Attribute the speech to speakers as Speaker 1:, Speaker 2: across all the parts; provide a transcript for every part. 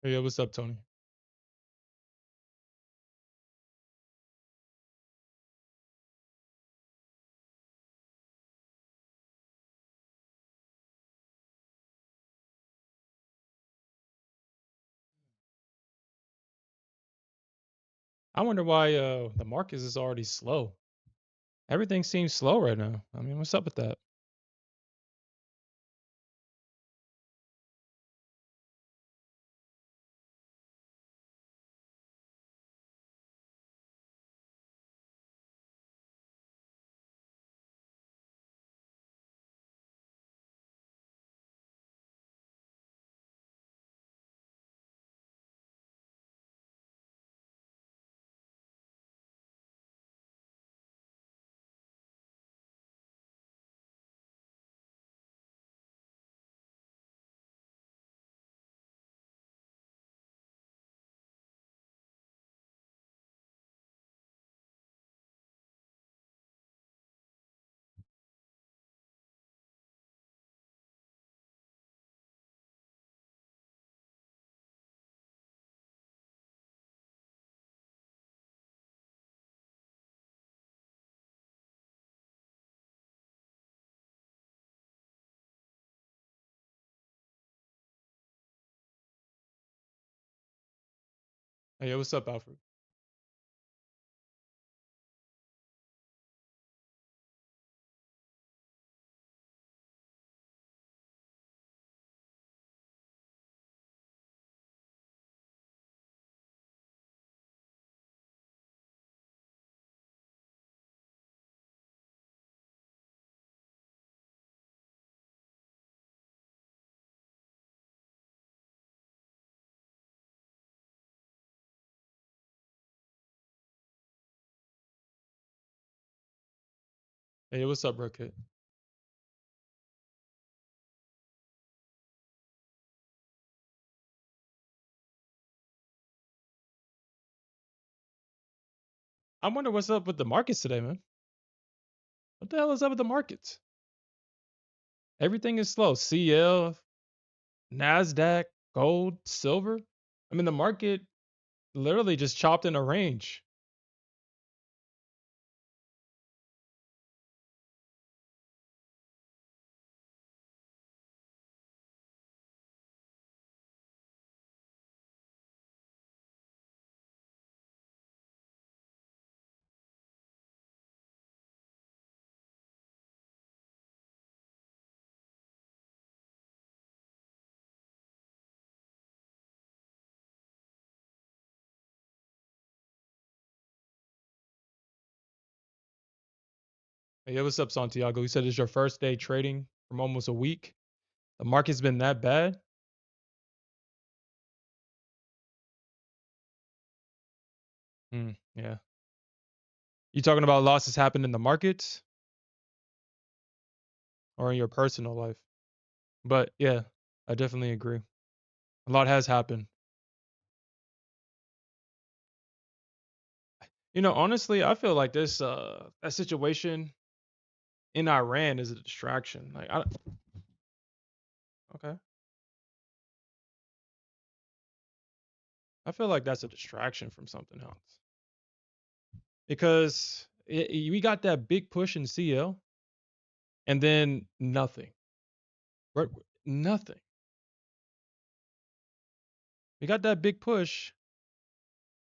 Speaker 1: Hey, what's up, Tony? I wonder why the market is already slow. Everything seems slow right now. I mean, what's up with that? Hey, what's up, Alfred? Hey, what's up, Rocket? I wonder what's up with the markets today, man. What the hell is up with the markets? Everything is slow. CL, Nasdaq, gold, silver. I mean, the market literally just chopped in a range. Hey, what's up, Santiago? You said it's your first day trading from almost a week. The market's been that bad. Yeah. You talking about losses happen in the markets or in your personal life? But yeah, I definitely agree. A lot has happened. Honestly, I feel like this that situation in Iran is a distraction. Like okay. I feel like that's a distraction from something else. Because we got that big push in CL and then nothing. Right? Nothing. We got that big push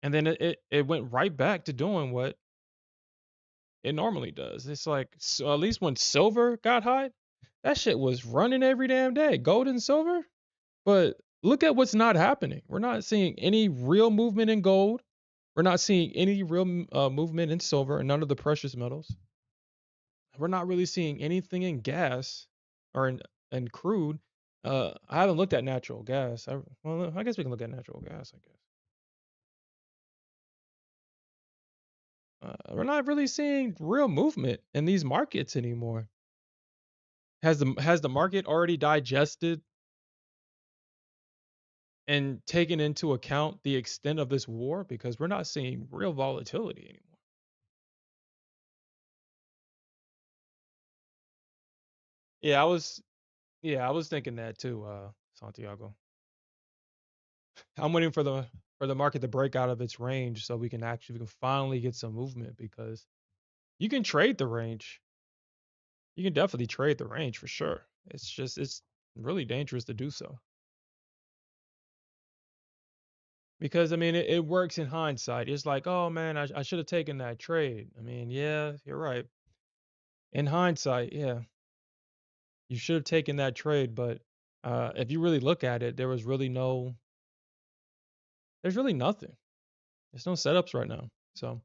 Speaker 1: and then it went right back to doing what it normally does. It's like so at least when silver got high, that shit was running every damn day. Gold and silver. But look at what's not happening. We're not seeing any real movement in gold. We're not seeing any real movement in silver and none of the precious metals. We're not really seeing anything in gas or in crude. I haven't looked at natural gas. Well, I guess we can look at natural gas. I guess we're not really seeing real movement in these markets anymore. Has the market already digested and taken into account the extent of this war? Because we're not seeing real volatility anymore. Yeah, I was. Yeah, I was thinking that too, Santiago. I'm waiting for the market to break out of its range so we can finally get some movement because you can trade the range. You can definitely trade the range for sure. It's really dangerous to do so because I mean it works in hindsight. It's like, oh man, I should have taken that trade. I mean, yeah, you're right. In hindsight, yeah, you should have taken that trade, but if you really look at it, there's really nothing. There's no setups right now. So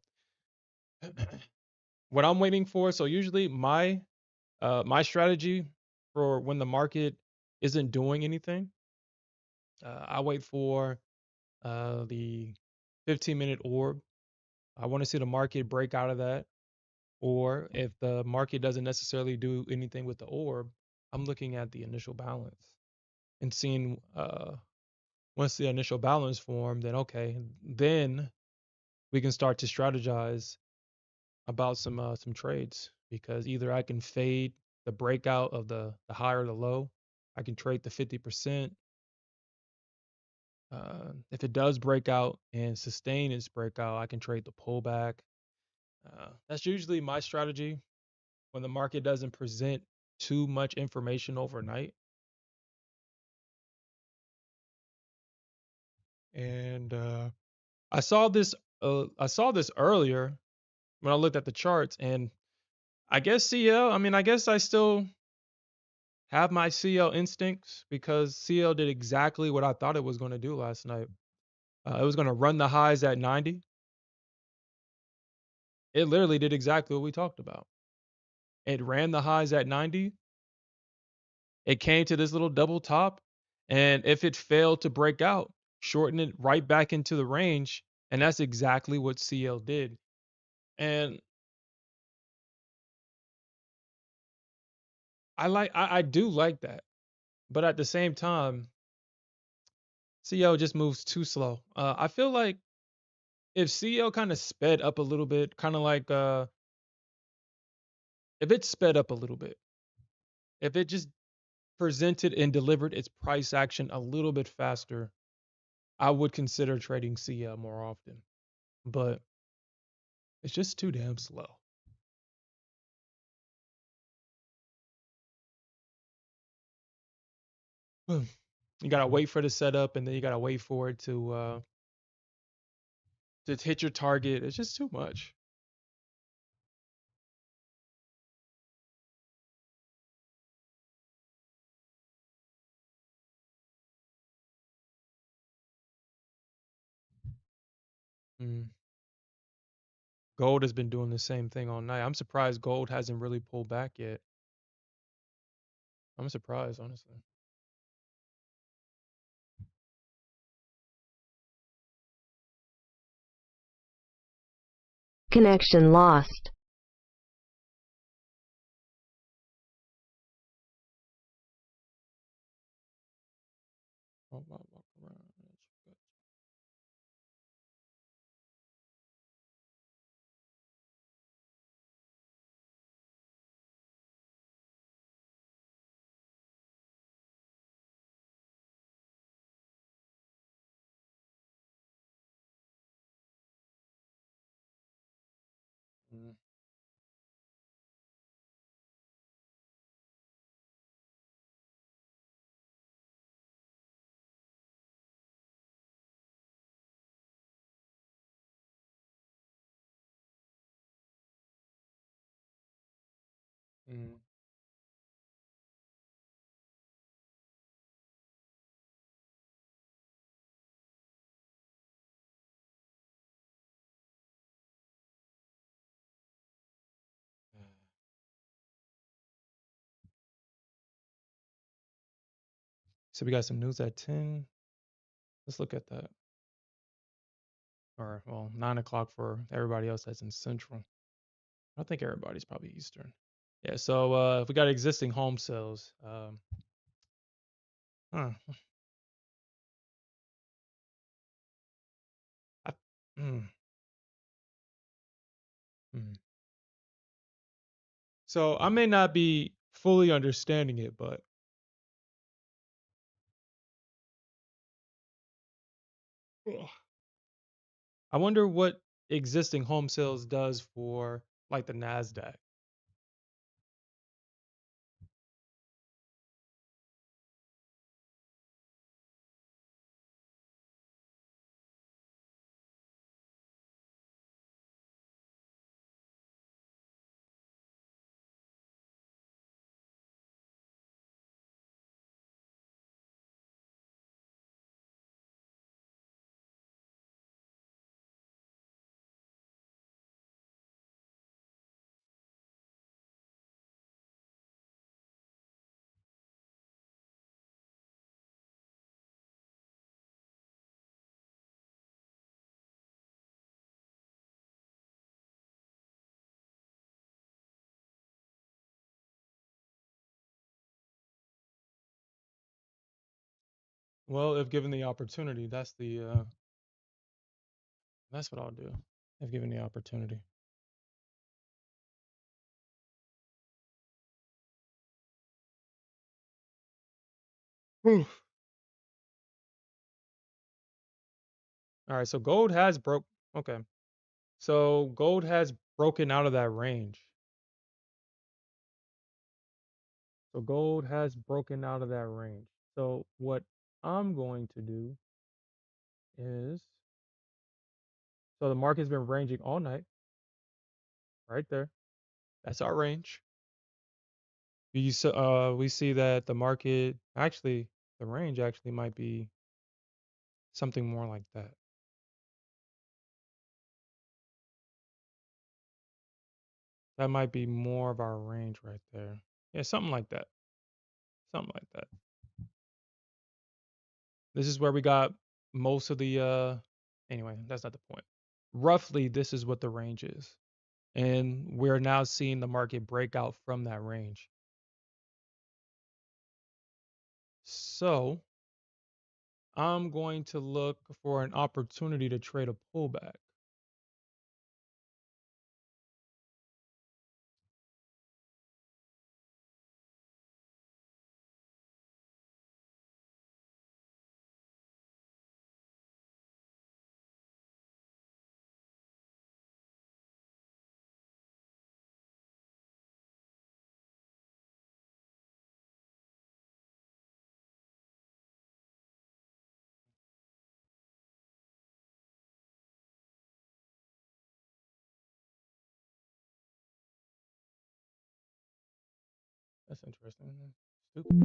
Speaker 1: what I'm waiting for, so usually my strategy for when the market isn't doing anything, I wait for the 15-minute orb. I want to see the market break out of that. Or if the market doesn't necessarily do anything with the orb, I'm looking at the initial balance and seeing once the initial balance formed, then okay, then we can start to strategize about some trades because either I can fade the breakout of the high or the low. I can trade the 50%. If it does break out and sustain its breakout, I can trade the pullback. That's usually my strategy when the market doesn't present too much information overnight. And I saw this earlier when I looked at the charts, and I guess CL. I mean, I guess I still have my CL instincts because CL did exactly what I thought it was going to do last night. It was going to run the highs at 90. It literally did exactly what we talked about. It ran the highs at 90. It came to this little double top, and if it failed to break out, shorten it right back into the range, and that's exactly what CL did. And I do like that, but at the same time, CL just moves too slow. I feel like if CL kind of sped up a little bit, kind of like if it sped up a little bit, if it just presented and delivered its price action a little bit faster, I would consider trading CL more often. But it's just too damn slow. You gotta wait for the setup, and then you gotta wait for it to hit your target. It's just too much. Mm. Gold has been doing the same thing all night. I'm surprised gold hasn't really pulled back yet. I'm surprised, honestly.
Speaker 2: Connection lost.
Speaker 1: Walk around. Mm. Mm. So we got some news at 10. Let's look at that. Or well, 9 o'clock for everybody else that's in Central. I think everybody's probably Eastern. Yeah. So if we got existing home sales. Huh. I, mm, mm. So I may not be fully understanding it, but Ugh. I wonder what existing home sales does for like the Nasdaq. Well, if given the opportunity, that's what I'll do. If given the opportunity. Oof. All right, so gold has broke. Okay, so gold has broken out of that range. So gold has broken out of that range. So what I'm going to do is, so the market's been ranging all night, right there. That's our range. We see that the market actually, the range actually might be something more like that. That might be more of our range right there. Yeah, something like that. Something like that. This is where we got most of the anyway, that's not the point. Roughly this is what the range is. And we're now seeing the market break out from that range. So, I'm going to look for an opportunity to trade a pullback. That's interesting. Stupid.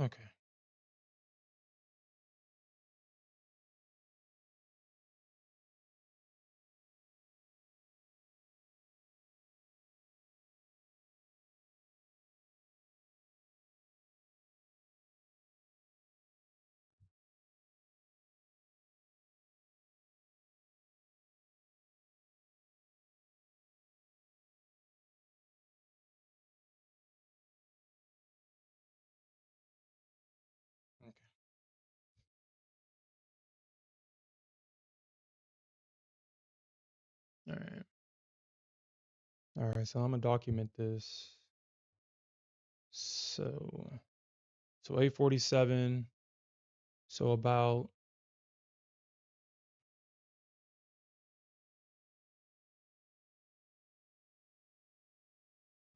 Speaker 1: Okay. Okay. All right. All right, so I'm gonna document this. So, so 847. So about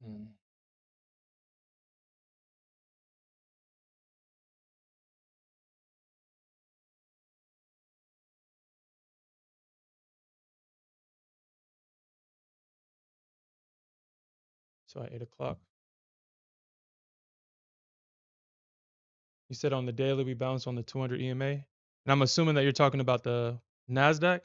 Speaker 1: hmm, so at 8 o'clock. You said on the daily we bounced on the 200 EMA, and I'm assuming that you're talking about the Nasdaq.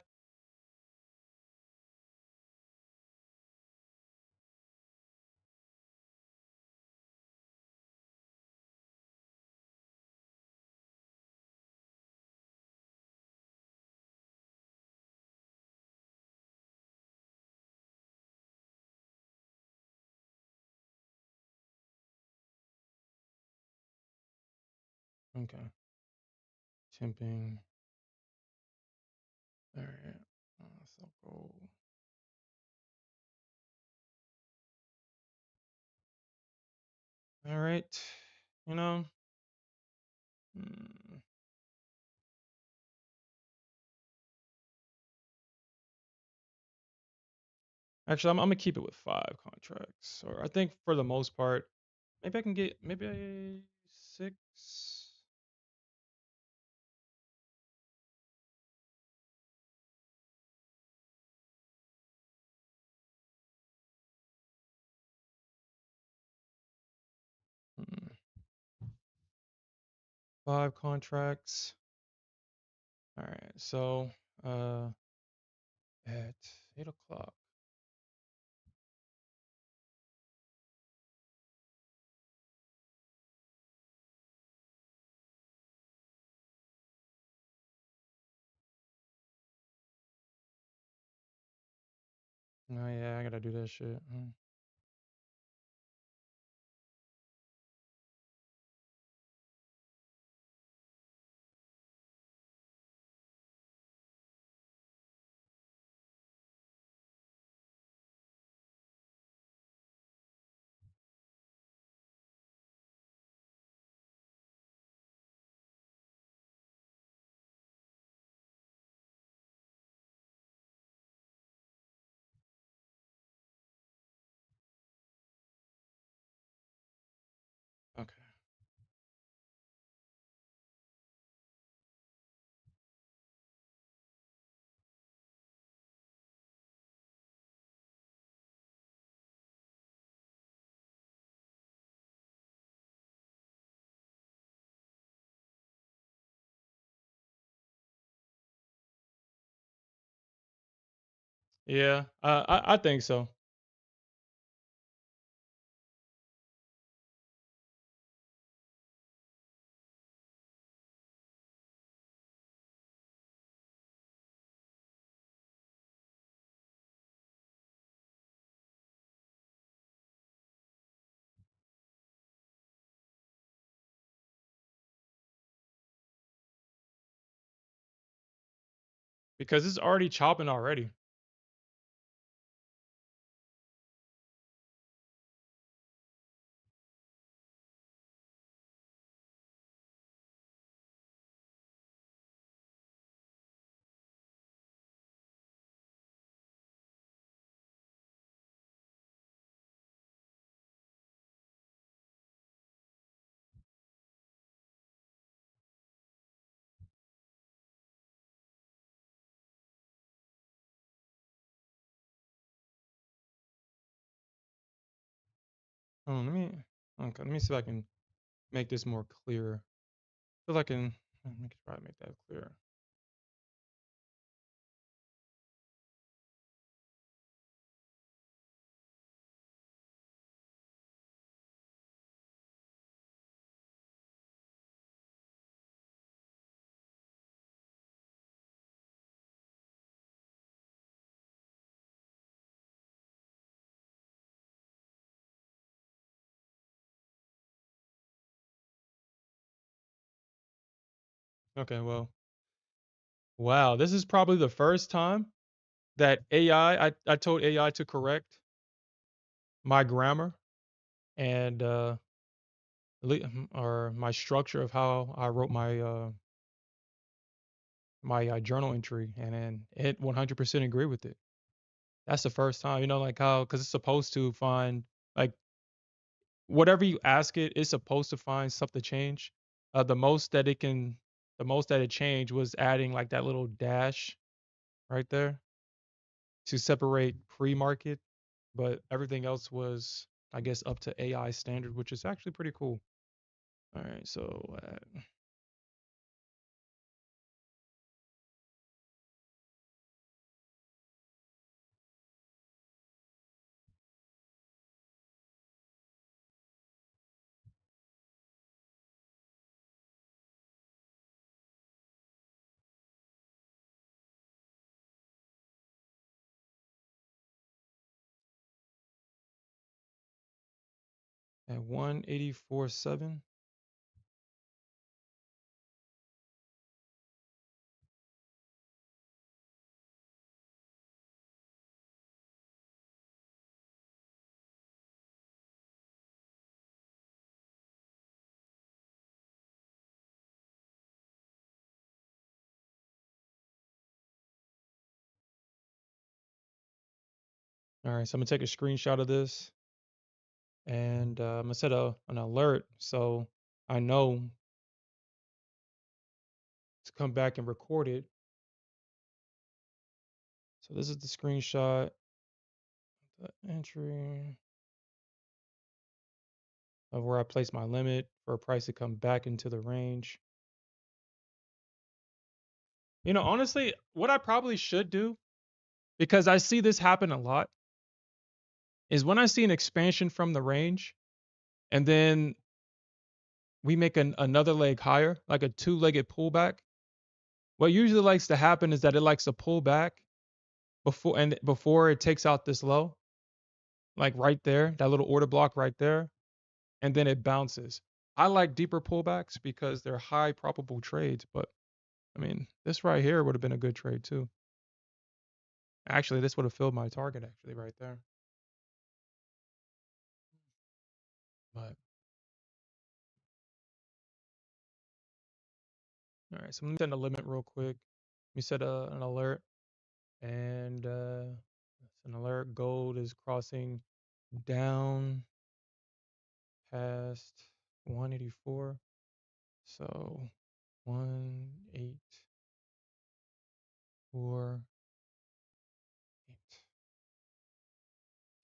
Speaker 1: Okay. Temping. All right. So gold. All right. You know. hmm, Actually, I'm gonna keep it with 5 contracts. Or I think for the most part, maybe I can get maybe 6. 5 contracts. All right. So uh, at 8 o'clock. Oh yeah, I gotta do that shit. Okay. Yeah, I think so. Because it's already chopping already. Oh, let me see if I can make this more clear. Feel like I can let me try to make that clear. Okay, well, wow, this is probably the first time that I told AI to correct my grammar and or my structure of how I wrote my journal entry, and then it 100% agree with it. That's the first time, like how because it's supposed to find like whatever you ask it, it's supposed to find something change. The most that it can, the most that it changed was adding like that little dash right there to separate pre-market, but everything else was, I guess, up to AI standard, which is actually pretty cool. All right, so at 184.7. All right, so I'm gonna take a screenshot of this and I'm gonna set an alert so I know to come back and record it. So this is the screenshot, the entry of where I place my limit for a price to come back into the range. You know, honestly, what I probably should do, because I see this happen a lot, is when I see an expansion from the range and then we make another leg higher, like a two-legged pullback. What usually likes to happen is that it likes to pull back before it takes out this low, like right there, that little order block right there, and then it bounces. I like deeper pullbacks because they're high probable trades, but I mean, this right here would have been a good trade too. Actually, this would have filled my target actually right there. But all right, so let me set a limit real quick. Let me set an alert, and it's an alert. Gold is crossing down past 184. So 184.8.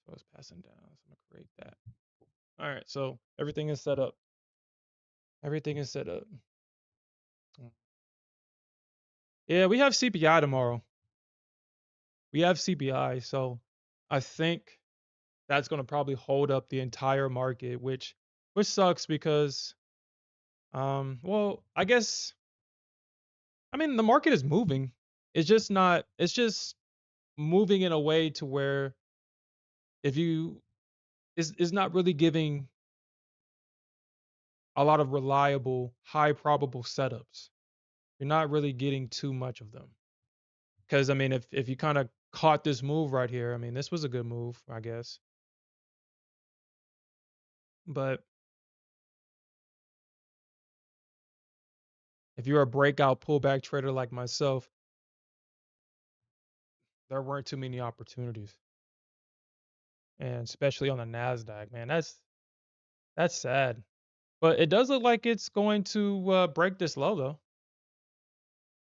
Speaker 1: So it's passing down. So I'm gonna create that. All right. So everything is set up. Everything is set up. Yeah, we have CPI tomorrow. We have CPI, so I think that's gonna probably hold up the entire market, which sucks because well, I mean the market is moving. It's just moving in a way to where if you is not really giving a lot of reliable, high probable setups. You're not really getting too much of them. Because I mean, if you kind of caught this move right here, I mean, this was a good move, I guess. But if you're a breakout pullback trader like myself, there weren't too many opportunities, and especially on the Nasdaq, man, that's sad. But it does look like it's going to break this low, though.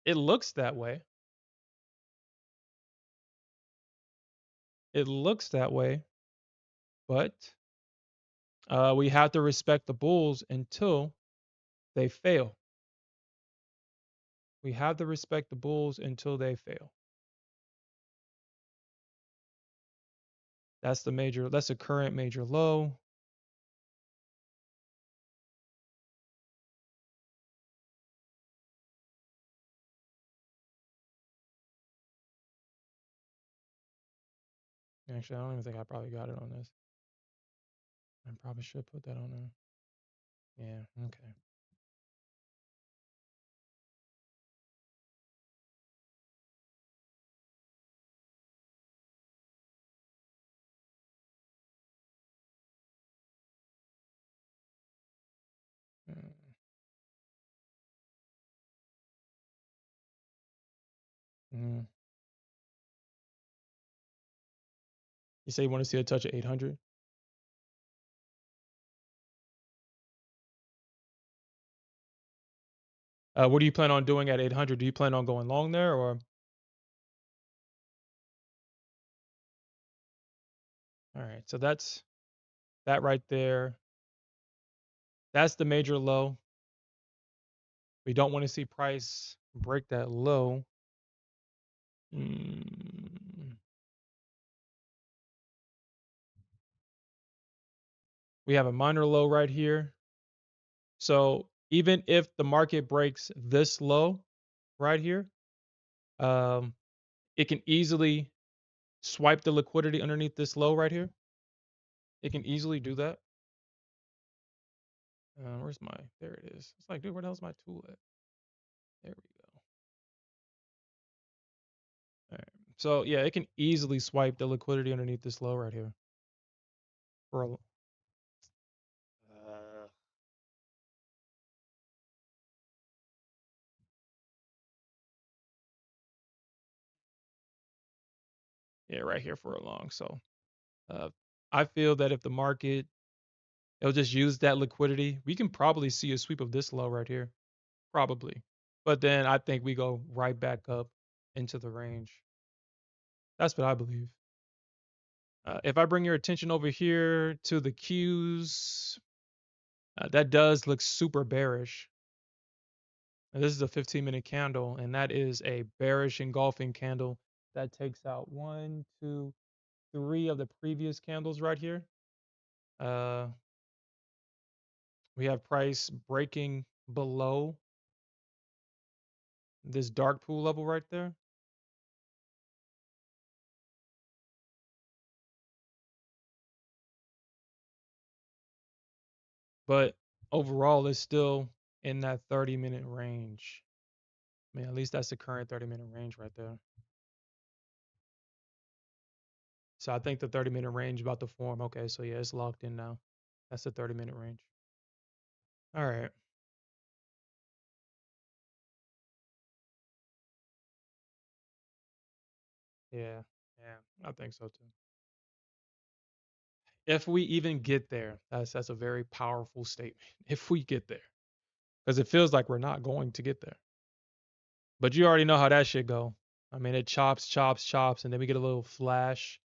Speaker 1: It looks that way. It looks that way, but we have to respect the bulls until they fail. We have to respect the bulls until they fail. That's the current major low. Actually, I don't even think I probably got it on this. I probably should put that on there. Yeah, okay. Mm, mm. You say you want to see a touch of 800? What do you plan on doing at 800? Do you plan on going long there or? All right, so that's that right there. That's the major low. We don't want to see price break that low. Mm. We have a minor low right here. So even if the market breaks this low right here, um, it can easily swipe the liquidity underneath this low right here. It can easily do that. Where's my? There it is. It's like, dude, where the hell's my tool at? There we go. All right. So yeah, it can easily swipe the liquidity underneath this low right here. For a, yeah, right here for a long. So Uh, I feel that if the market it'll just use that liquidity, we can probably see a sweep of this low right here, probably. But then I think we go right back up into the range. That's what I believe. If I bring your attention over here to the Qs, that does look super bearish. And this is a 15-minute candle, and that is a bearish engulfing candle that takes out one, two, three of the previous candles right here. Uh, we have price breaking below this dark pool level right there. But overall, it's still in that 30-minute range. I mean, at least that's the current 30-minute range right there. So I think the 30-minute range about to form. Okay, so yeah, it's locked in now. That's the 30-minute range. All right. Yeah. Yeah, I think so too. If we even get there, that's a very powerful statement. If we get there, because it feels like we're not going to get there. But you already know how that shit go. I mean, it chops, chops, chops, and then we get a little flash,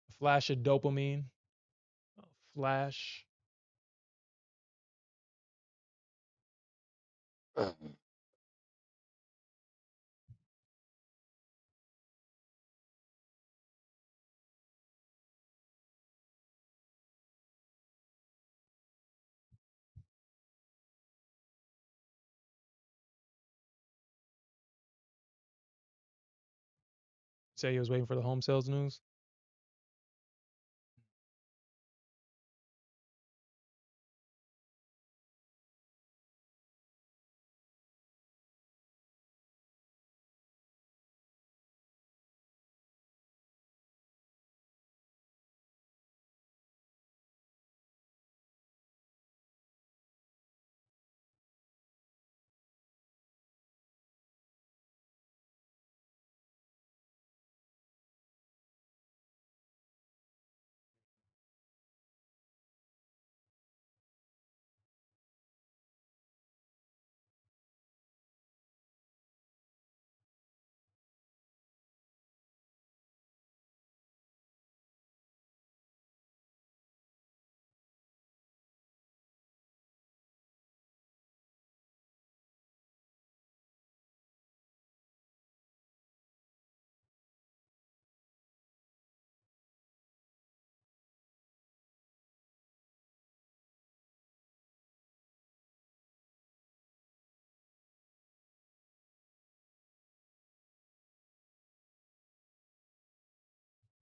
Speaker 1: a flash of dopamine, a flash. Say he was waiting for the home sales news.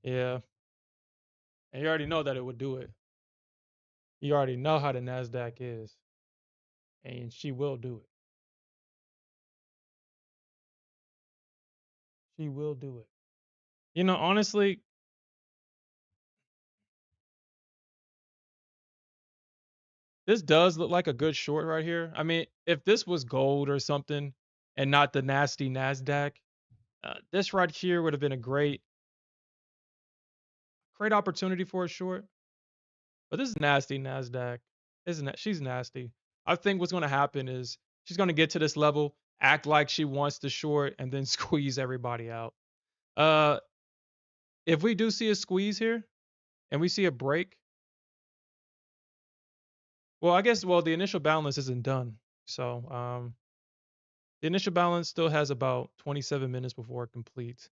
Speaker 1: Yeah, and you already know that it would do it. You already know how the Nasdaq is, and she will do it. She will do it. Honestly, this does look like a good short right here. I mean, if this was gold or something and not the nasty Nasdaq, this right here would have been a great opportunity for a short. But this is nasty Nasdaq, isn't it? She's nasty. I think what's going to happen is she's going to get to this level, act like she wants to short, and then squeeze everybody out. Uh, if we do see a squeeze here and we see a break, well, I guess the initial balance isn't done. So the initial balance still has about 27 minutes before it completes.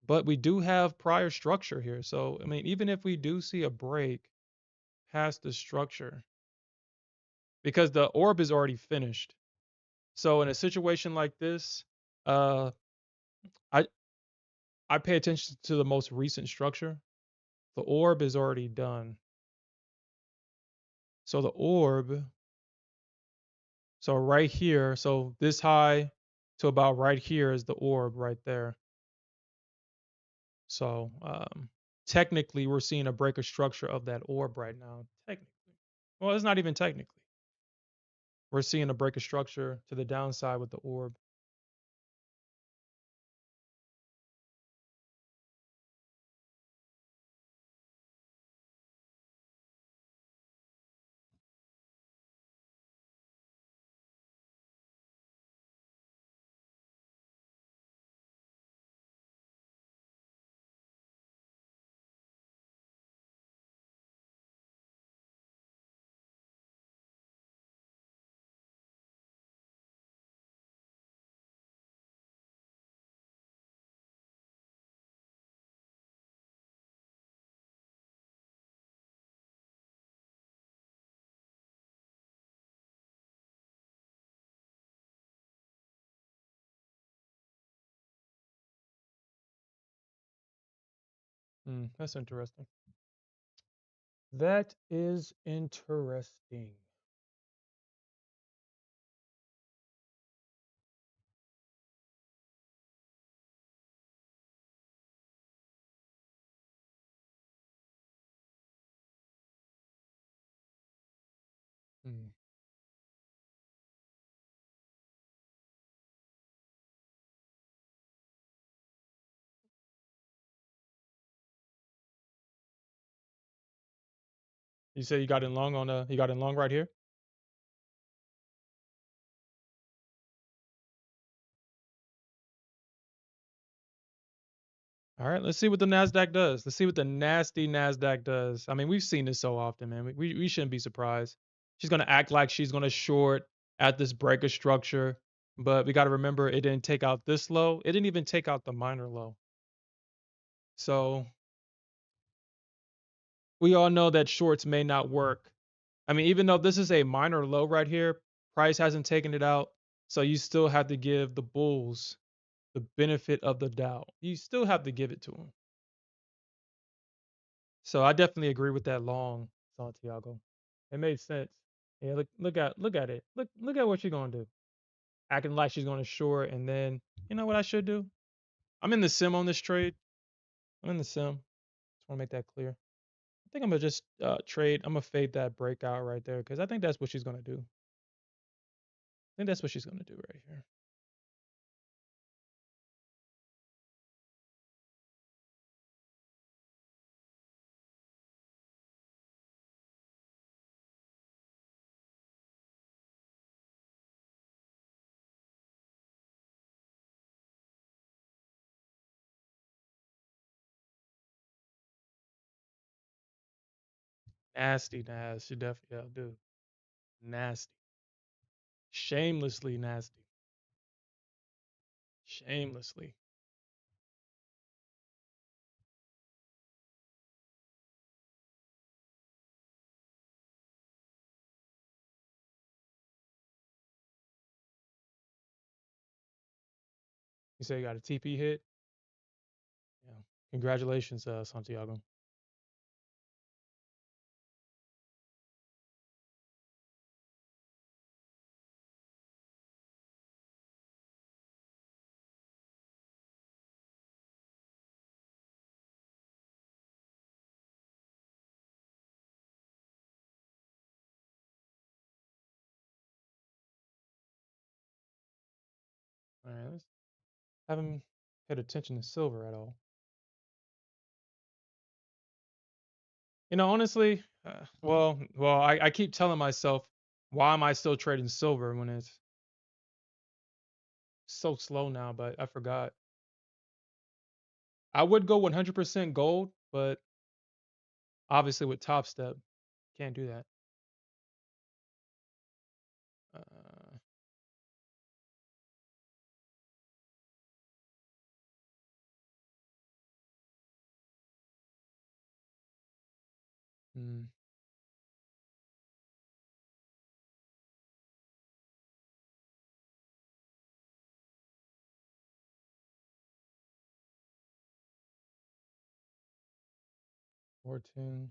Speaker 1: But we do have prior structure here. So I mean, even if we do see a break past the structure, because the orb is already finished. So in a situation like this, uh, I I pay attention to the most recent structure. The orb is already done. So the orb, so right here, so this high to about right here is the orb right there. So technically, we're seeing a breaker structure of that orb right now. Technically, well, it's not even technically. We're seeing a breaker structure to the downside with the orb. That's interesting. That is interesting. Hmm. You say you got in long on you got in long right here. All right, let's see what the Nasdaq does. Let's see what the nasty Nasdaq does. I mean, we've seen this so often, man. We shouldn't be surprised. She's gonna act like she's gonna short at this breaker structure, but we got to remember it didn't take out this low. It didn't even take out the minor low. So we all know that shorts may not work. I mean, even though this is a minor low right here, price hasn't taken it out. So you still have to give the bulls the benefit of the doubt. You still have to give it to them. So I definitely agree with that long, Santiago. It made sense. Yeah, look at it. Look at what she's gonna do. Acting like she's gonna short, and then you know what I should do? I'm in the sim on this trade. I'm in the sim. Just want to make that clear. I think I'm gonna just trade. I'm gonna fade that breakout right there because I think that's what she's gonna do. I think that's what she's gonna do right here. Nasty, nasty. Definitely, yeah, dude. Nasty. Shamelessly nasty. Shamelessly. You say you got a TP hit? Yeah. Congratulations, Santiago. All right, let's haven't paid attention to silver at all. Honestly, I keep telling myself, why am I still trading silver when it's so slow now? But I forgot. I would go 100% gold, but obviously with Top Step, can't do that. Uh, hmm, 14.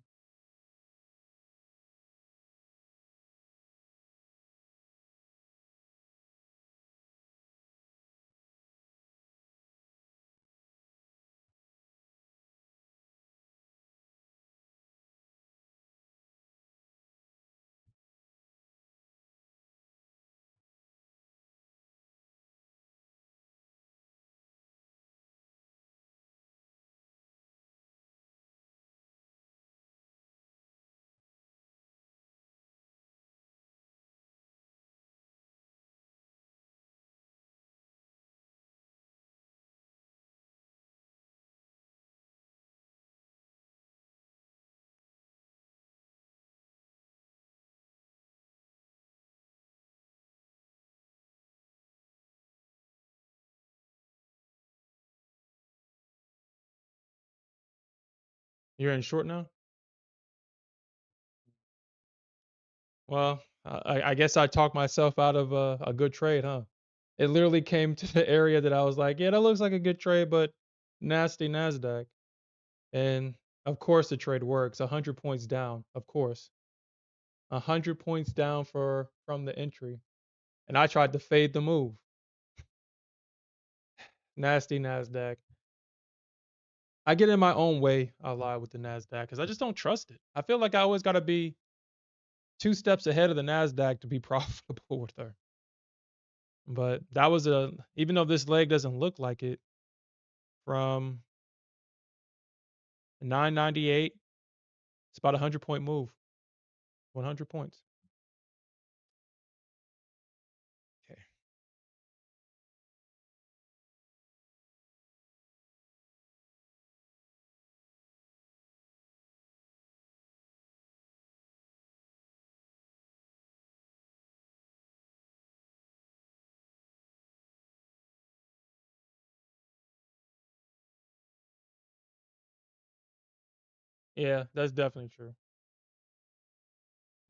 Speaker 1: You're in short now? Well, I guess I talked myself out of a good trade, huh? It literally came to the area that I was like, yeah, that looks like a good trade, but nasty Nasdaq. And of course the trade works. 100 points down, of course. 100 points down for from the entry. And I tried to fade the move. Nasty Nasdaq. I get in my own way a lot with the Nasdaq because I just don't trust it. I feel like I always got to be 2 steps ahead of the Nasdaq to be profitable with her. But that was a even though this leg doesn't look like it from 998, it's about a 100 point move. 100 points. Okay. Yeah, that's definitely true.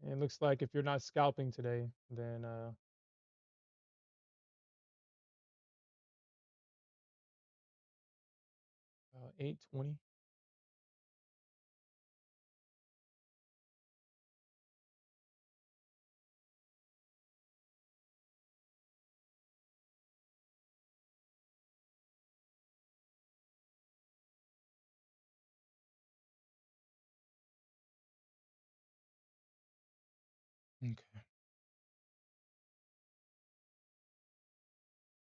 Speaker 1: And it looks like if you're not scalping today, then 820. Okay.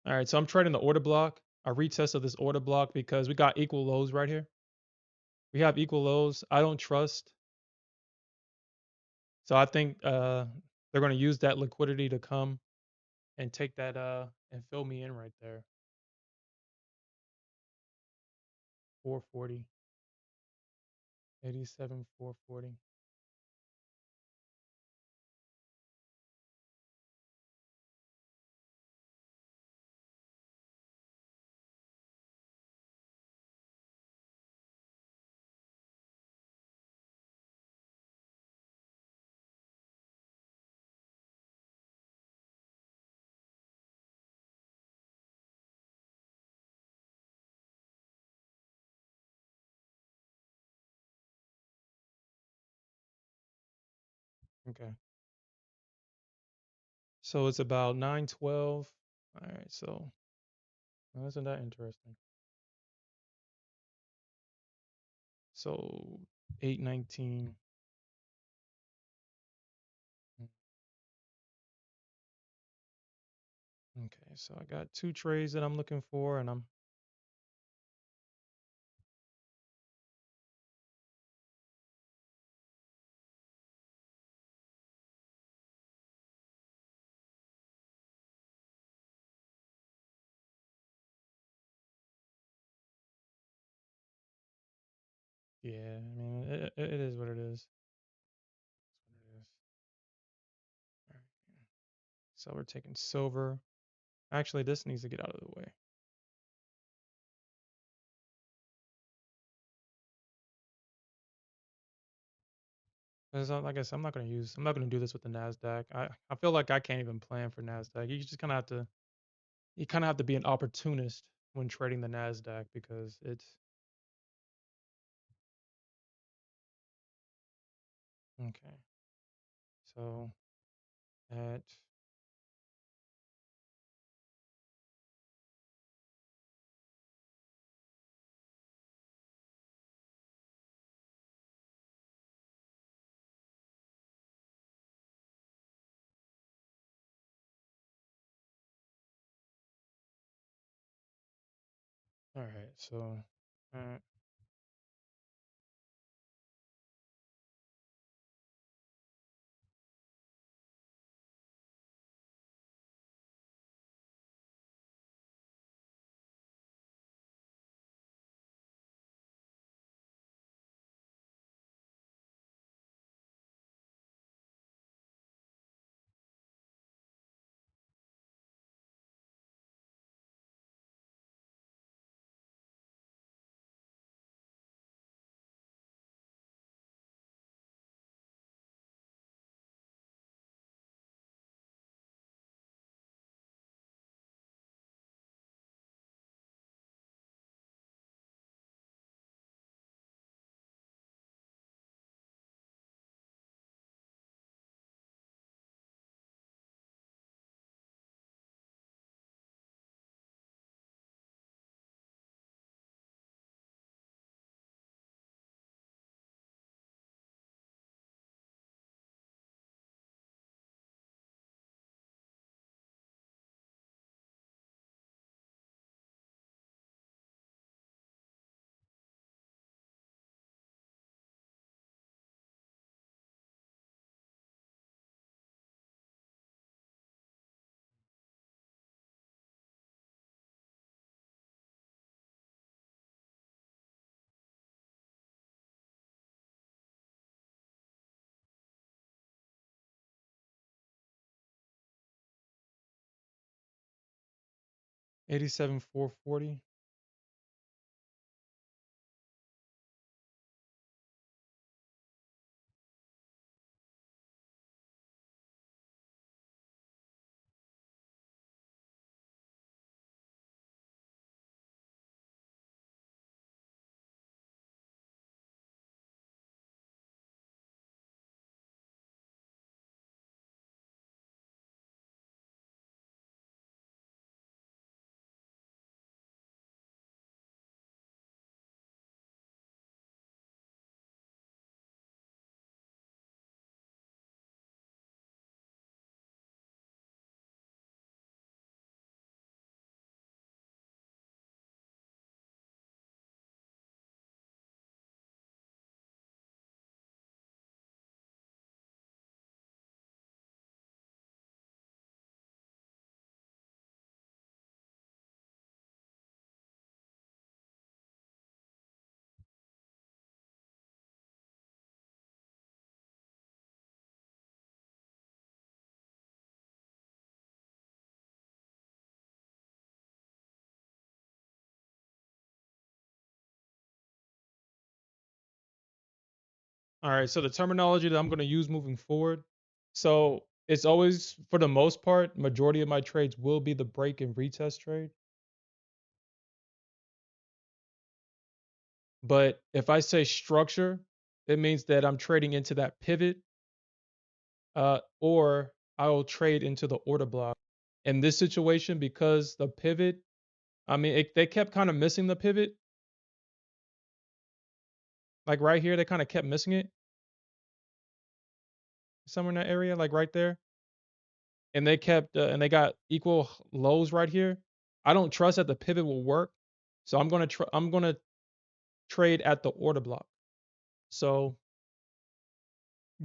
Speaker 1: All right, so I'm trading the order block. A retest of this order block because we got equal lows right here. We have equal lows. I don't trust. So I think they're going to use that liquidity to come and take that and fill me in right there. 440, 87, 440. Okay. So it's about 912. All right, so isn't that interesting? So 819. Okay, so I got 2 trades that I'm looking for, and I'm yeah. I mean, it is what it is. It's what it is. All right. So we're taking silver. Actually, this needs to get out of the way. Because like I said, I'm not gonna do this with the Nasdaq. I feel like I can't even plan for Nasdaq. You just kind of have to, you kind of have to be an opportunist when trading the Nasdaq because it's okay. So at all right. So uh, 87,440. All right, so the terminology that I'm going to use moving forward. So it's always, for the most part, majority of my trades will be the break and retest trade. But if I say structure, it means that I'm trading into that pivot, or I will trade into the order block. In this situation, because the pivot, I mean, they kept kind of missing the pivot. Like right here, they kind of kept missing it somewhere in that area, like right there. And they kept, and they got equal lows right here. I don't trust that the pivot will work, so I'm gonna trade at the order block. So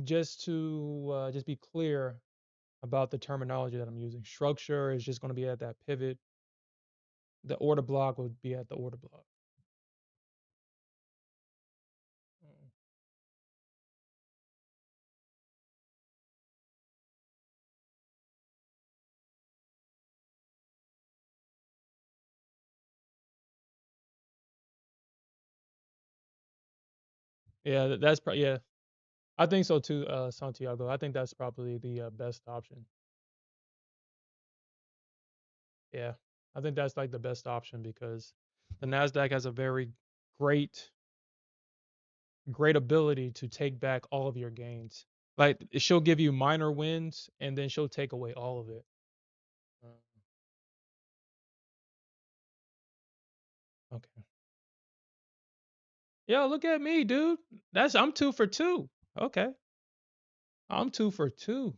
Speaker 1: just to just be clear about the terminology that I'm using, structure is just going to be at that pivot. The order block would be at the order block. Mm. Yeah, that's probably, yeah. I think so too, Santiago. I think that's probably the best option. Yeah, I think that's like the best option because the Nasdaq has a very great, great ability to take back all of your gains. Like she'll give you minor wins and then she'll take away all of it. Uh, okay. Yo, look at me, dude. I'm 2 for 2. Okay. I'm 2 for 2.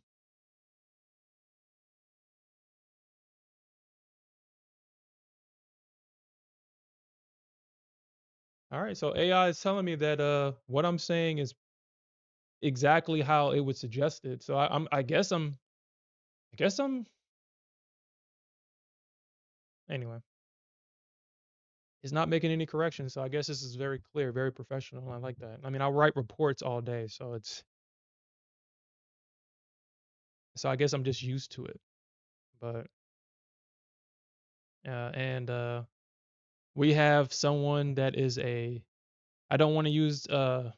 Speaker 1: All right. So AI is telling me that what I'm saying is exactly how it would suggest it. So I guess I'm anyway. He's not making any corrections, so I guess this is very clear, very professional. I like that. I mean, I write reports all day, so I guess I'm just used to it. But and we have someone that is a, I don't want to use hmm,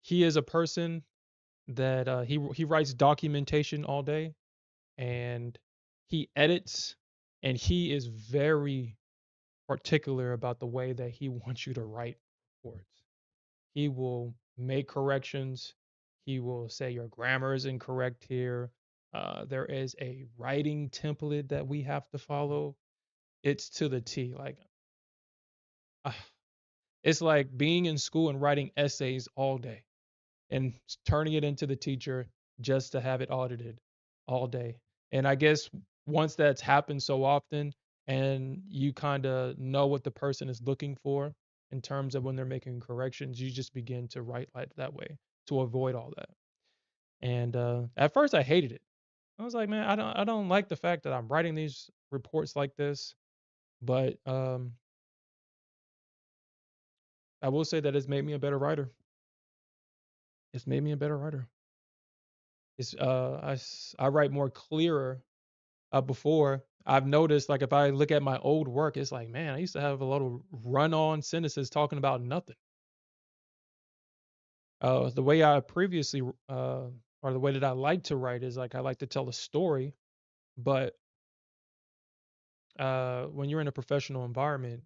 Speaker 1: he is a person that he writes documentation all day, and he edits, and he is very particular about the way that he wants you to write reports. He will make corrections. He will say your grammar is incorrect here. There is a writing template that we have to follow. It's to the T. Like, uh, it's like being in school and writing essays all day and turning it into the teacher just to have it audited all day. And I guess once that's happened so often and you kind of know what the person is looking for in terms of when they're making corrections, you just begin to write like that way to avoid all that. And at first I hated it. I was like, man, I don't like the fact that I'm writing these reports like this, but I will say that it's made me a better writer. It's made me a better writer. It's I write more clearer. Before I've noticed, like if I look at my old work, it's like, man, I used to have a lot of run-on sentences talking about nothing. The way I previously, or the way that I like to write is like I like to tell a story, but when you're in a professional environment,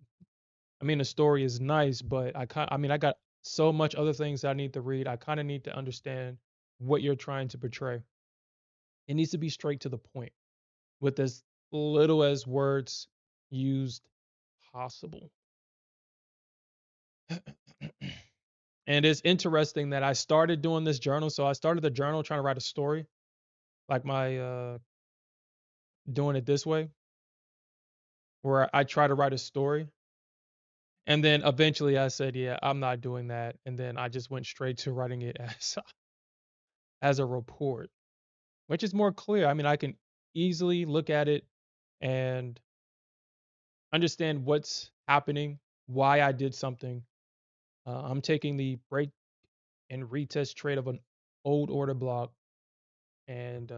Speaker 1: I mean, the story is nice, but I mean, I got so much other things that I need to read. I kind of need to understand what you're trying to portray. It needs to be straight to the point with as little as words used possible. And it's interesting that I started doing this journal. So I started the journal trying to write a story, like my doing it this way, where I try to write a story. And then eventually I said, yeah, I'm not doing that. And then I just went straight to writing it as a report, which is more clear. I mean, I can easily look at it and understand what's happening, why I did something. I'm taking the break and retest trade of an old order block, and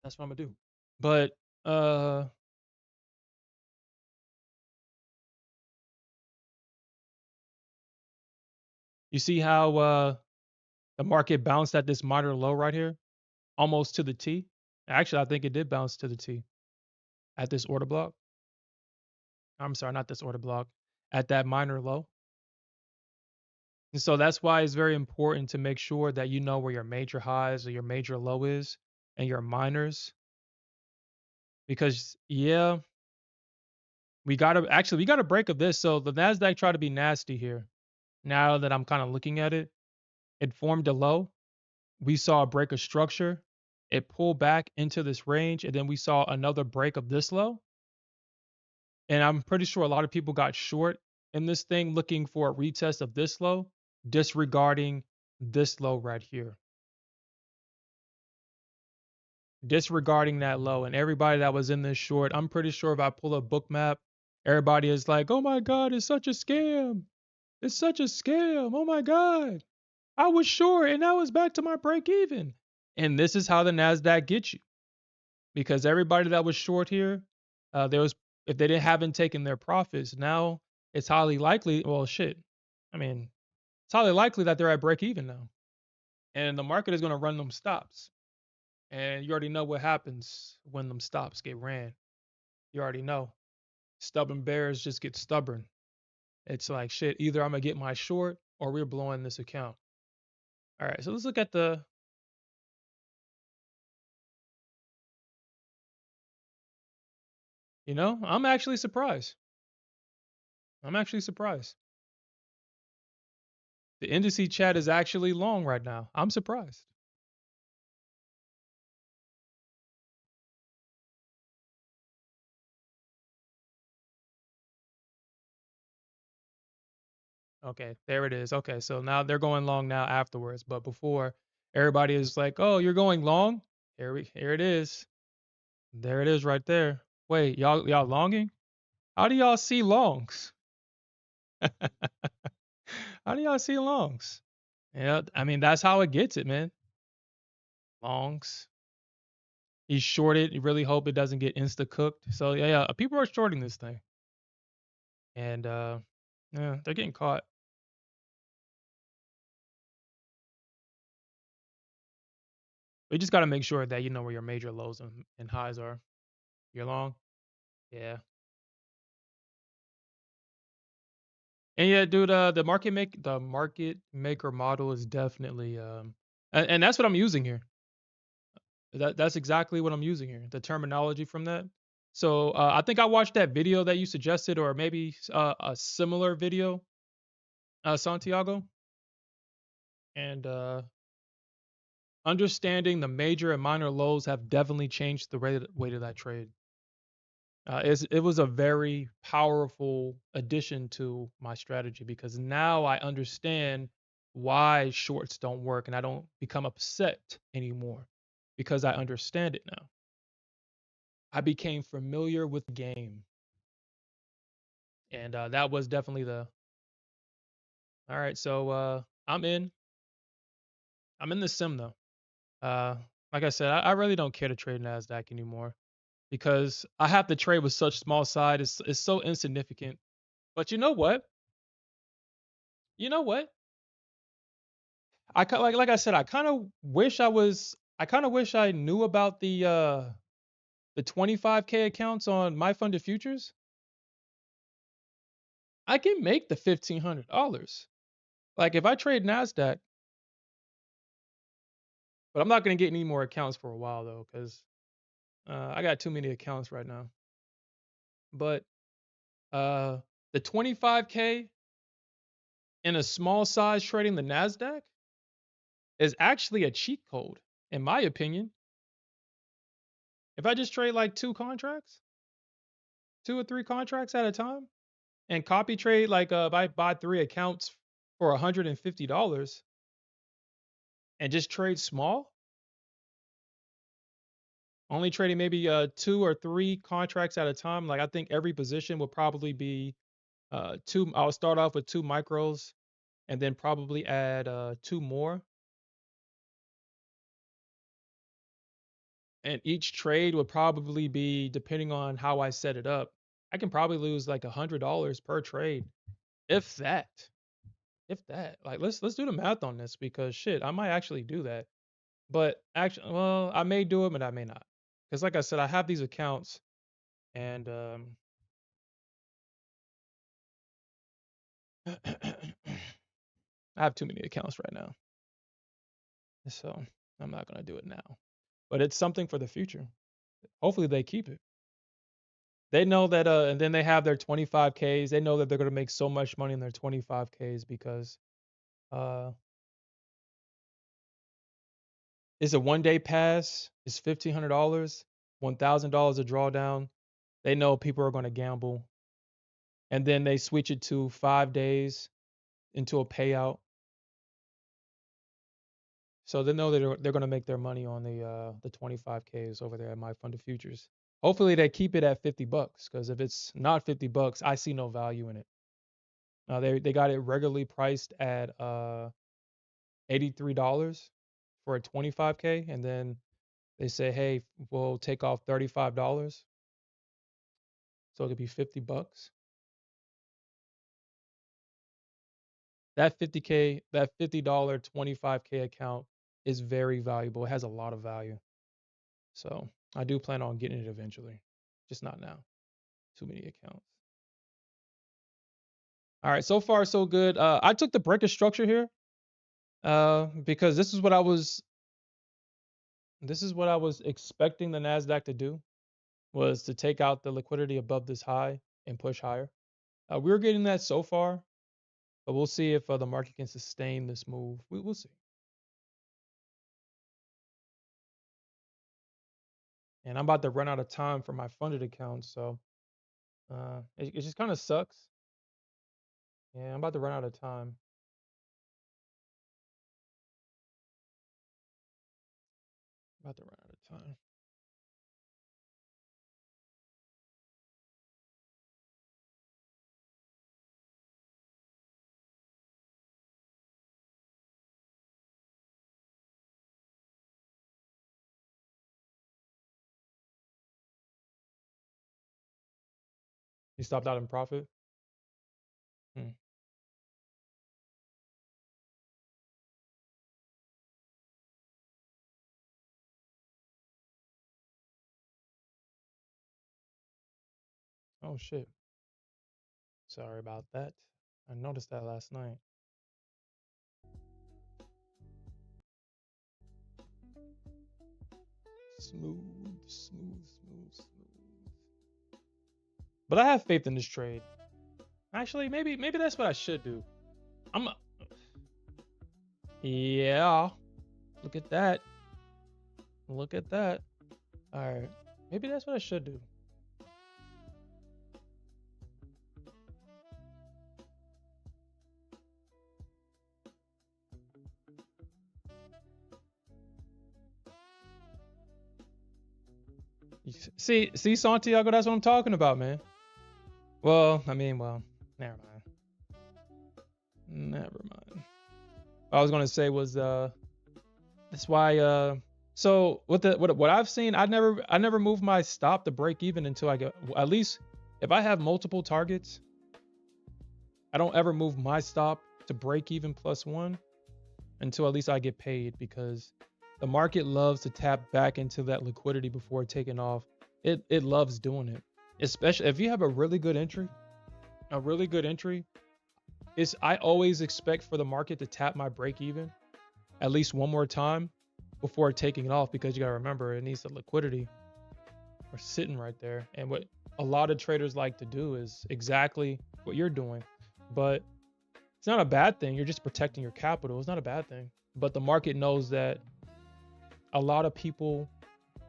Speaker 1: that's what I'm gonna do. But uh, you see how the market bounced at this minor low right here, almost to the T. Actually, I think it did bounce to the T at this order block. I'm sorry, not this order block, at that minor low. And so that's why it's very important to make sure that you know where your major highs or your major low is and your minors. Because yeah, we gotta break of this. So the Nasdaq tried to be nasty here. Now that I'm kind of looking at it, it formed a low. We saw a break of structure. It pulled back into this range, and then we saw another break of this low. And I'm pretty sure a lot of people got short in this thing looking for a retest of this low, disregarding this low right here. Disregarding that low. And everybody that was in this short, I'm pretty sure if I pull a book map, everybody is like, oh my God, it's such a scam. It's such a scam. Oh my God. I was short and now it's back to my break even. And this is how the NASDAQ gets you. Because everybody that was short here, there was if they didn't haven't taken their profits, now it's highly likely. Well, shit. I mean, it's highly likely that they're at break even now, and the market is going to run them stops. And you already know what happens when them stops get ran. You already know. Stubborn bears just get stubborn. It's like shit. Either I'm gonna get my short or we're blowing this account. All right, so let's look at the. I'm actually surprised. I'm actually surprised. The indice chat is actually long right now. I'm surprised. Okay, there it is. Okay, so now they're going long now afterwards, but before everybody is like, "Oh, you're going long?" Here it is. There it is right there. Wait, y'all longing? How do y'all see longs? How do y'all see longs? Yeah, I mean that's how it gets it, man. Longs. He's shorted. You really hope it doesn't get insta cooked. So yeah, people are shorting this thing, and yeah, they're getting caught. We just got to make sure that you know where your major lows and highs are. You're long, yeah. And yeah, dude, the market maker model is definitely and that's what I'm using here. That's exactly what I'm using here. The terminology from that. So I think I watched that video that you suggested, or maybe a similar video, Santiago, and understanding the major and minor lows have definitely changed the weight of that trade. It was a very powerful addition to my strategy because now I understand why shorts don't work and I don't become upset anymore because I understand it now. I became familiar with the game, and that was definitely the. All right, so I'm in. I'm in the sim though. Uh, like I said, I really don't care to trade Nasdaq anymore because I have to trade with such small side. It's so insignificant. But you know what? You know what? Like I said, I kind of wish I was. I kind of wish I knew about the 25K accounts on my funded futures. I can make the $1,500. Like if I trade Nasdaq, but I'm not gonna get any more accounts for a while though, because I got too many accounts right now. But uh, the 25K in a small size trading the Nasdaq is actually a cheat code, in my opinion. If I just trade like two or three contracts at a time, and copy trade like if I buy three accounts for $150 and just trade small, only trading maybe two or three contracts at a time. Like I think every position will probably be two. I'll start off with two micros and then probably add two more. And each trade would probably be, depending on how I set it up, I can probably lose like $100 per trade, if that. If that. Like let's do the math on this because shit, I might actually do that. But actually, well, I may do it, but I may not. Because like I said, I have these accounts, and I have too many accounts right now, so I'm not gonna do it now. But it's something for the future. Hopefully they keep it. They know that, and then they have their 25Ks. They know that they're gonna make so much money in their 25Ks because uh, it's a 1 day pass. It's $1,500, $1,000 a drawdown. They know people are gonna gamble, and then they switch it to 5 days into a payout. So they know that they're going to make their money on the 25Ks over there at my funded futures. Hopefully they keep it at $50 because if it's not $50, I see no value in it. They got it regularly priced at $83 for a 25K, and then they say, hey, we'll take off $35, so it could be $50. That 50K, that $50 25K account is very valuable. It has a lot of value. So I do plan on getting it eventually, just not now. Too many accounts. All right, so far so good. I took the breaker structure here because this is what I was expecting the Nasdaq to do, was to take out the liquidity above this high and push higher. We're getting that so far, but we'll see if the market can sustain this move. We'll see. And I'm about to run out of time for my funded accounts, so it just kind of sucks. Yeah, I'm about to run out of time. About to run out of time. You stopped out in profit? Hmm. Oh shit. Sorry about that. I noticed that last night. Smooth, smooth, smooth, smooth. But I have faith in this trade. Actually, maybe that's what I should do. I'm Yeah. Look at that. Look at that. All right. Maybe that's what I should do. See, Santiago, that's what I'm talking about, man. Well, I mean, well, never mind. Never mind. What I was gonna say was That's why so what I've seen, I never move my stop to break even until I get, at least if I have multiple targets, I don't ever move my stop to break even plus one until at least I get paid, because the market loves to tap back into that liquidity before taking off. It loves doing it. Especially if you have a really good entry, is I always expect for the market to tap my break even at least one more time before taking it off, because you gotta remember it needs the liquidity. We're sitting right there. And what a lot of traders like to do is exactly what you're doing. But it's not a bad thing. You're just protecting your capital. It's not a bad thing. But the market knows that a lot of people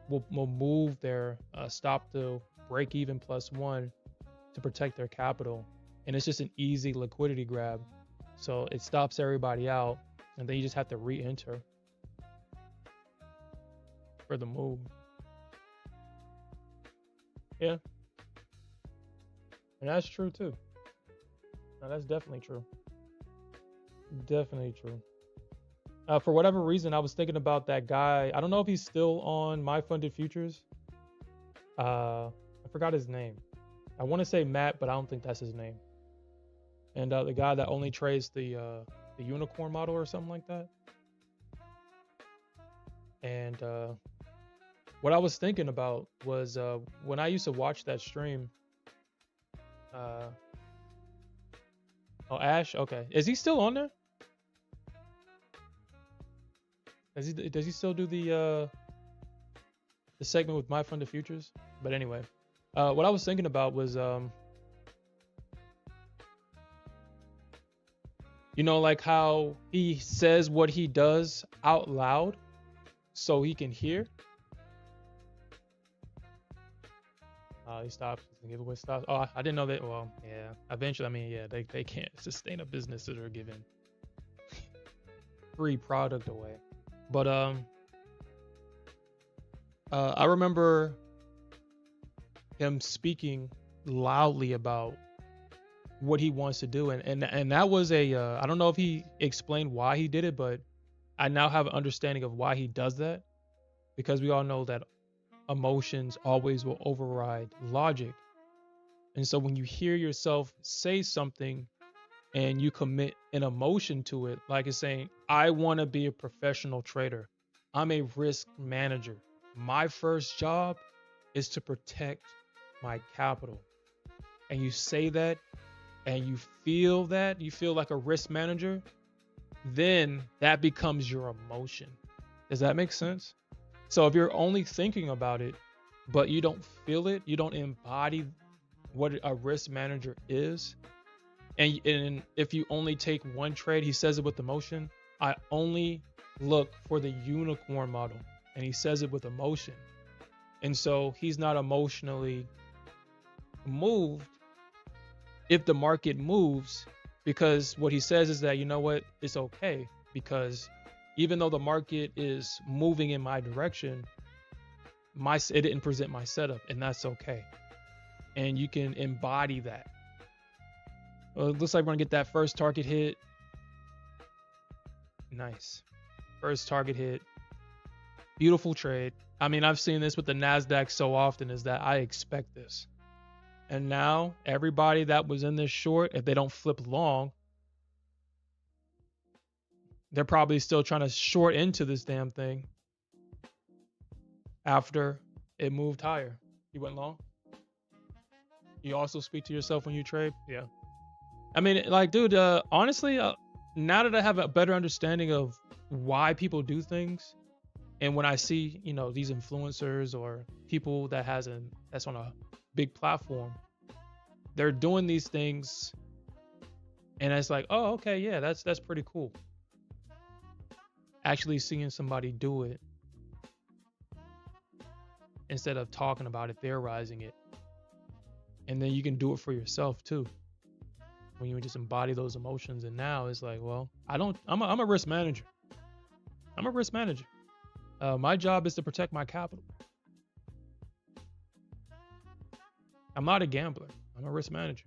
Speaker 1: will move their stop to break even plus one to protect their capital. And it's just an easy liquidity grab. So it stops everybody out. And then you just have to re-enter for the move. Yeah. And that's true too. No, that's definitely true. Definitely true. For whatever reason, I was thinking about that guy. I don't know if he's still on My Funded Futures. I forgot his name. I want to say Matt, but I don't think that's his name. And the guy that only trades the unicorn model or something like that. And what I was thinking about was when I used to watch that stream. Oh, Ash. Okay, is he still on there? Does he still do the segment with My Funded Futures? But anyway, what I was thinking about was you know, like how he says what he does out loud so he can hear. He stops. Giveaway stops. Oh, I didn't know that. Well, yeah. Eventually, I mean, yeah, they can't sustain a business that are giving free product away. But I remember him speaking loudly about what he wants to do, and that was I don't know if he explained why he did it, but I now have an understanding of why he does that, because we all know that emotions always will override logic. And so when you hear yourself say something and you commit an emotion to it, like it's saying, I want to be a professional trader, I'm a risk manager, my first job is to protect my capital, and you say that and you feel like a risk manager, then that becomes your emotion. Does that make sense? So if you're only thinking about it, but you don't feel it, you don't embody what a risk manager is, and if you only take one trade, he says it with emotion. I only look for the unicorn model, and he says it with emotion. And so he's not emotionally moved if the market moves, because what he says is that, you know what, it's okay, because even though the market is moving in my direction, it didn't present my setup, and that's okay. And you can embody that. Well, it looks like we're gonna get that first target hit. Nice. First target hit. Beautiful trade. I mean, I've seen this with the Nasdaq so often, is that I expect this. And now everybody that was in this short, if they don't flip long, they're probably still trying to short into this damn thing after it moved higher. You went long? You also speak to yourself when you trade? Yeah. I mean, like, dude, honestly, now that I have a better understanding of why people do things, and when I see, you know, these influencers or people that's on a big platform, they're doing these things, and it's like, oh, okay, yeah, that's pretty cool. Actually seeing somebody do it instead of talking about it, theorizing it. And then you can do it for yourself too, when you just embody those emotions. And now it's like, well, I'm a risk manager. I'm a risk manager. My job is to protect my capital. I'm not a gambler. I'm a risk manager.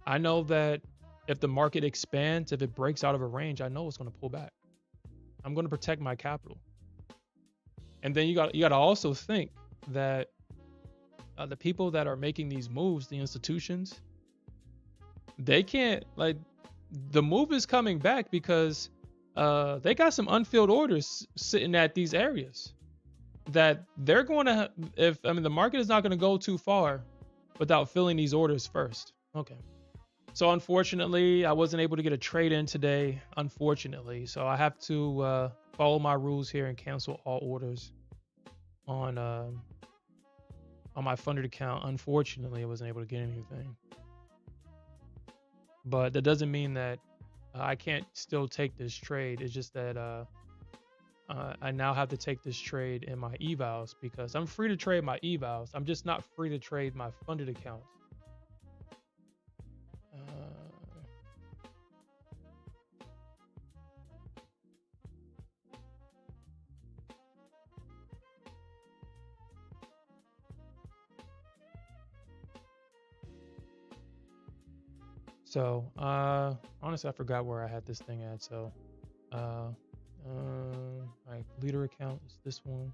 Speaker 1: I know that if the market expands, if it breaks out of a range, I know it's going to pull back. I'm going to protect my capital. And then you got to also think that the people that are making these moves, the institutions, they can't, like, the move is coming back because they got some unfilled orders sitting at these areas that they're going to, the market is not going to go too far without filling these orders first. Okay. So unfortunately, I wasn't able to get a trade in today, unfortunately. So I have to follow my rules here and cancel all orders on my funded account. Unfortunately, I wasn't able to get anything. But that doesn't mean that I can't still take this trade. It's just that I now have to take this trade in my evals because I'm free to trade my evals. I'm just not free to trade my funded accounts. So, honestly, I forgot where I had this thing at. So, my leader account is this one.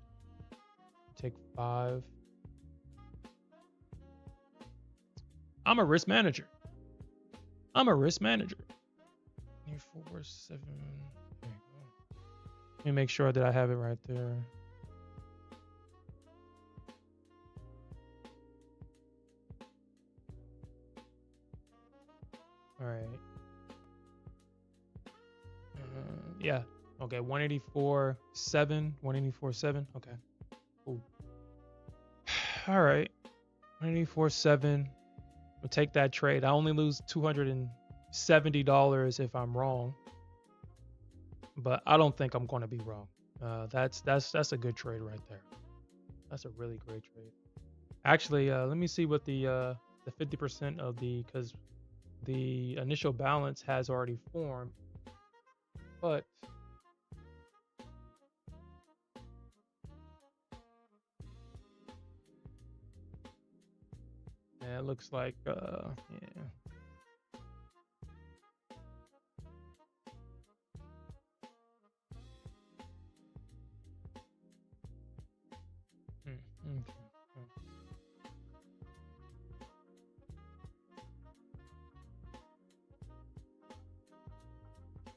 Speaker 1: Take 5. I'm a risk manager. 4, 7. There you go. Let me make sure that I have it right there. All right. Yeah. Okay. 184.7. 184.7. Okay. Cool. All right. 184.7. We'll take that trade. I only lose $270 if I'm wrong, but I don't think I'm going to be wrong. That's a good trade right there. That's a really great trade. Actually, let me see what the 50% of because the initial balance has already formed, but yeah, it looks like yeah. Okay.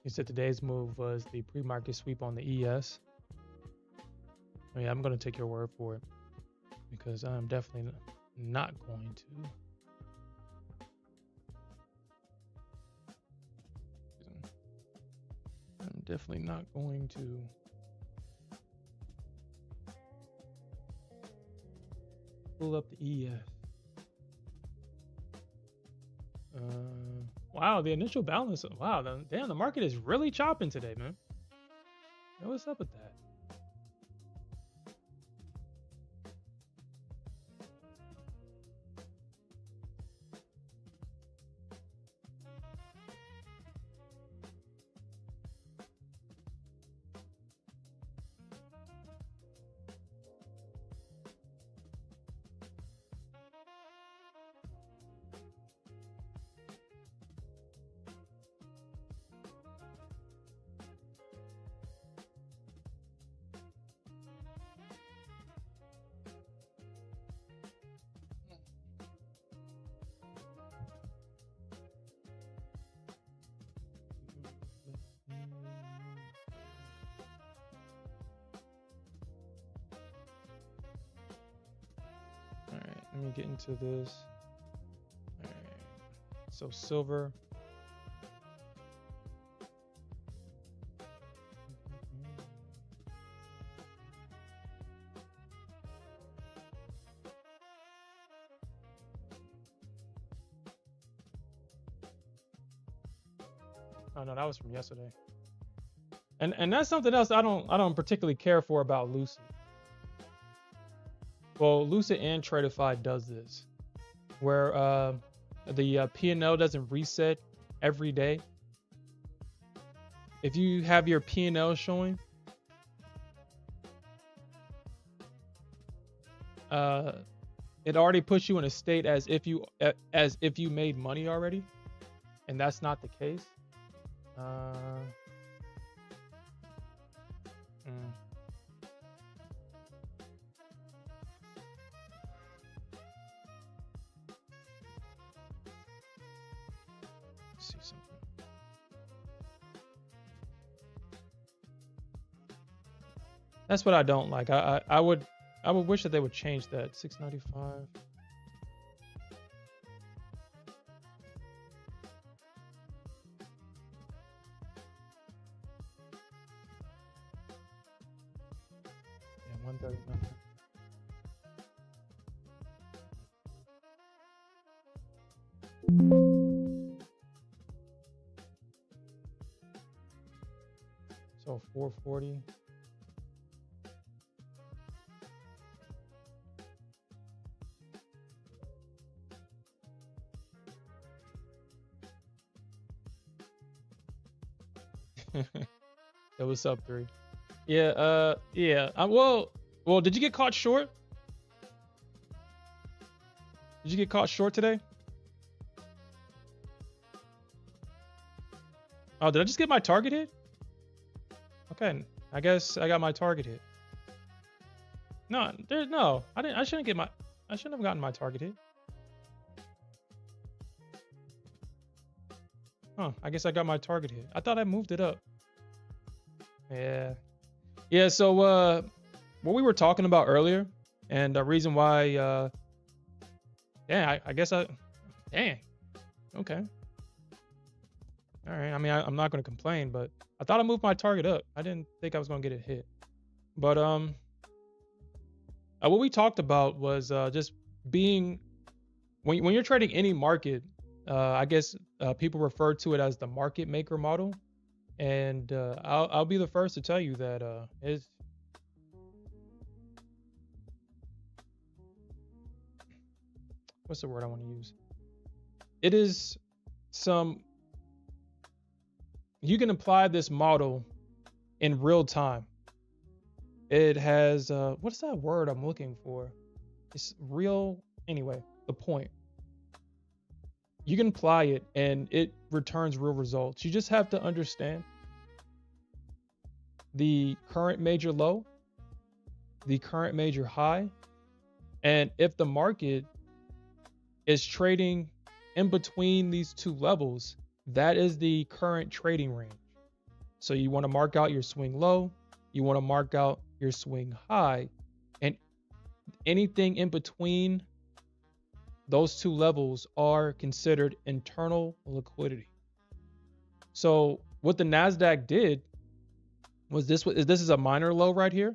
Speaker 1: You said today's move was the pre-market sweep on the ES. Oh, yeah, I'm going to take your word for it because I'm definitely not going to. I'm definitely not going to. Pull up the ES. Wow, the initial balance. Wow, damn, the market is really chopping today, man. Hey, what's up with that? Let me get into this. All right. So silver. Oh no, that was from yesterday. And that's something else I don't particularly care for about Lucid. Well, Lucid and Tradify does this, where the P&L doesn't reset every day. If you have your P&L showing, it already puts you in a state as if you made money already, and that's not the case. something. That's what I don't like. I would wish that they would change that. 695. Yeah, 139. So 440. It was up 3. Yeah, yeah. Well, did you get caught short? Did you get caught short today? Oh, did I just get my target hit? Okay, I guess I got my target hit. No, I didn't. I shouldn't have gotten my target hit. Huh, I guess I got my target hit. I thought I moved it up. Yeah. Yeah, so what we were talking about earlier, and the reason why yeah, I guess dang. Okay. All right. I mean, I'm not going to complain, but I thought I moved my target up. I didn't think I was going to get it hit. But what we talked about was just being when you're trading any market, I guess people refer to it as the market maker model, and I'll be the first to tell you that it's what's the word I want to use? It is you can apply this model in real time. It has what's that word I'm looking for? It's real. Anyway, the point. You can apply it and it returns real results. You just have to understand the current major low, the current major high, and if the market is trading in between these two levels, that is the current trading range. So you want to mark out your swing low, you want to mark out your swing high, and anything in between those two levels are considered internal liquidity. So what the Nasdaq did was this is a minor low right here,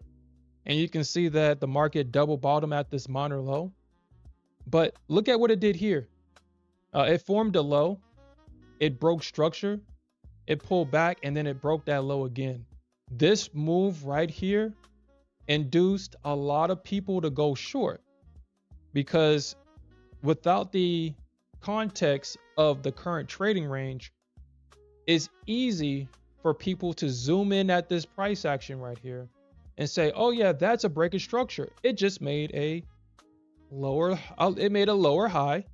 Speaker 1: and you can see that the market double bottomed at this minor low. But look at what it did here. It formed a low, it broke structure, it pulled back, and then it broke that low again. This move right here induced a lot of people to go short, because without the context of the current trading range, it's easy for people to zoom in at this price action right here and say, oh yeah, that's a break of structure. It just made a lower high.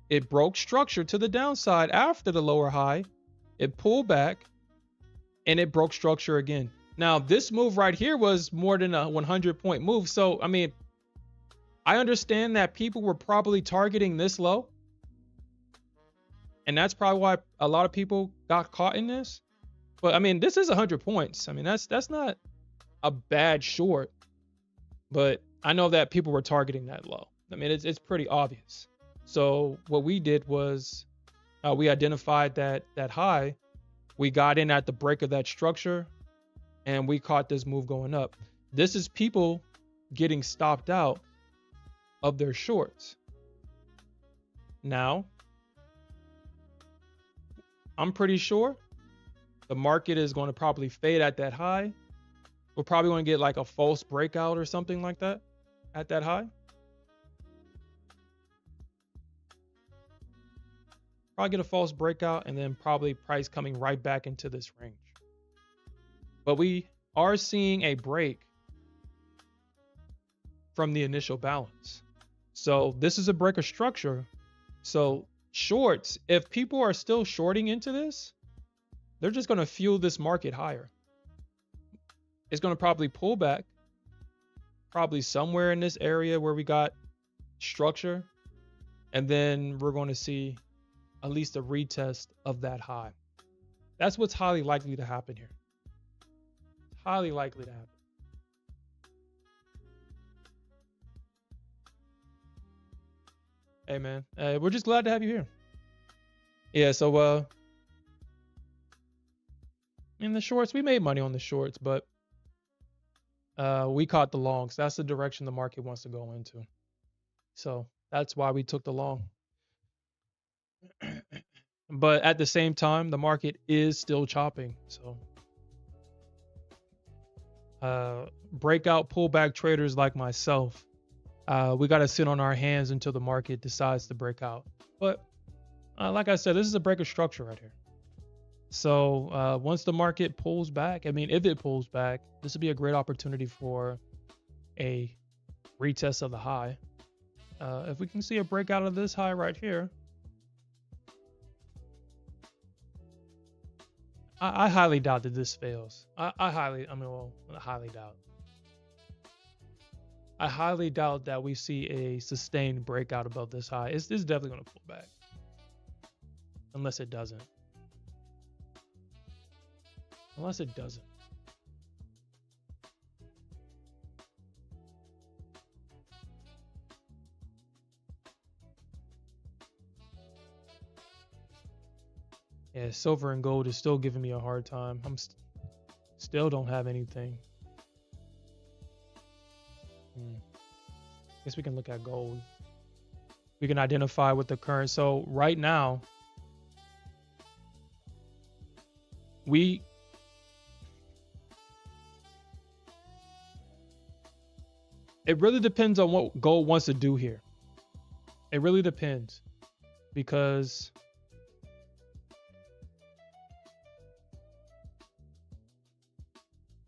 Speaker 1: It broke structure to the downside after the lower high. It pulled back and it broke structure again. Now, this move right here was more than a 100-point move. So, I mean, I understand that people were probably targeting this low. And that's probably why a lot of people got caught in this. But I mean, this is 100 points. I mean, that's not a bad short. But I know that people were targeting that low. I mean, it's pretty obvious. So what we did was we identified that high. We got in at the break of that structure, and we caught this move going up. This is people getting stopped out of their shorts. Now, I'm pretty sure the market is going to probably fade at that high. We're probably going to get like a false breakout or something like that at that high. Probably get a false breakout and then probably price coming right back into this range. But we are seeing a break from the initial balance. So this is a break of structure. So shorts, if people are still shorting into this, they're just going to fuel this market higher. It's going to probably pull back, probably somewhere in this area where we got structure. And then we're going to see at least a retest of that high. That's what's highly likely to happen here. Highly likely to happen. Hey man, we're just glad to have you here. Yeah, so in the shorts, we made money on the shorts, but we caught the longs. That's the direction the market wants to go into. So that's why we took the long. But at the same time, the market is still chopping. So breakout pullback traders like myself, we got to sit on our hands until the market decides to break out. But like I said, this is a break of structure right here. So once the market pulls back, I mean, if it pulls back, this would be a great opportunity for a retest of the high. If we can see a breakout of this high right here, I highly doubt that this fails. I highly doubt. I highly doubt that we see a sustained breakout above this high. It's definitely going to pull back. Unless it doesn't. Unless it doesn't. Yeah, silver and gold is still giving me a hard time. Still don't have anything. Guess we can look at gold. We can identify what the current. So right now, it really depends on what gold wants to do here. It really depends, because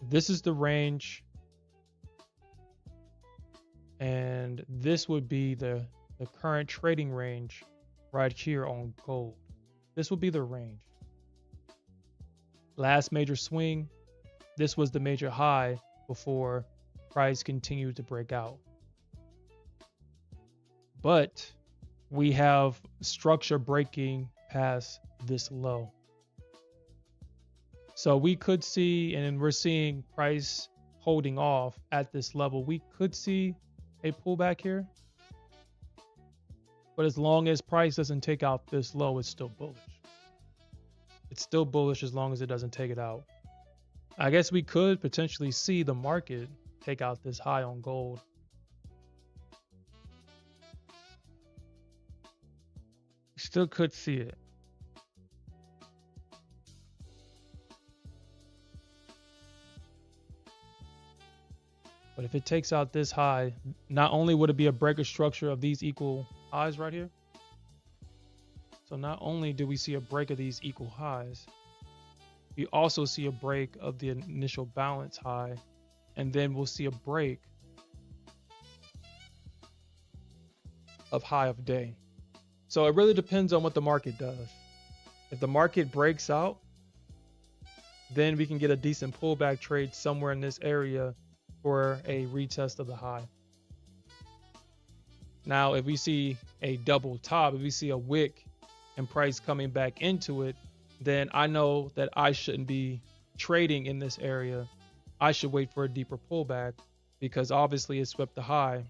Speaker 1: this is the range, and this would be the current trading range right here on gold. This would be the range. Last major swing, this was the major high before price continued to break out. But we have structure breaking past this low. So we could see, and we're seeing price holding off at this level. We could see a pullback here. But as long as price doesn't take out this low, it's still bullish. It's still bullish as long as it doesn't take it out. I guess we could potentially see the market take out this high on gold. Still could see it. But if it takes out this high, not only would it be a breaker structure of these equal highs right here. So not only do we see a break of these equal highs, we also see a break of the initial balance high, and then we'll see a break of high of day. So it really depends on what the market does. If the market breaks out, then we can get a decent pullback trade somewhere in this area for a retest of the high. Now, if we see a double top, if we see a wick and price coming back into it, then I know that I shouldn't be trading in this area. I should wait for a deeper pullback, because obviously it swept the high.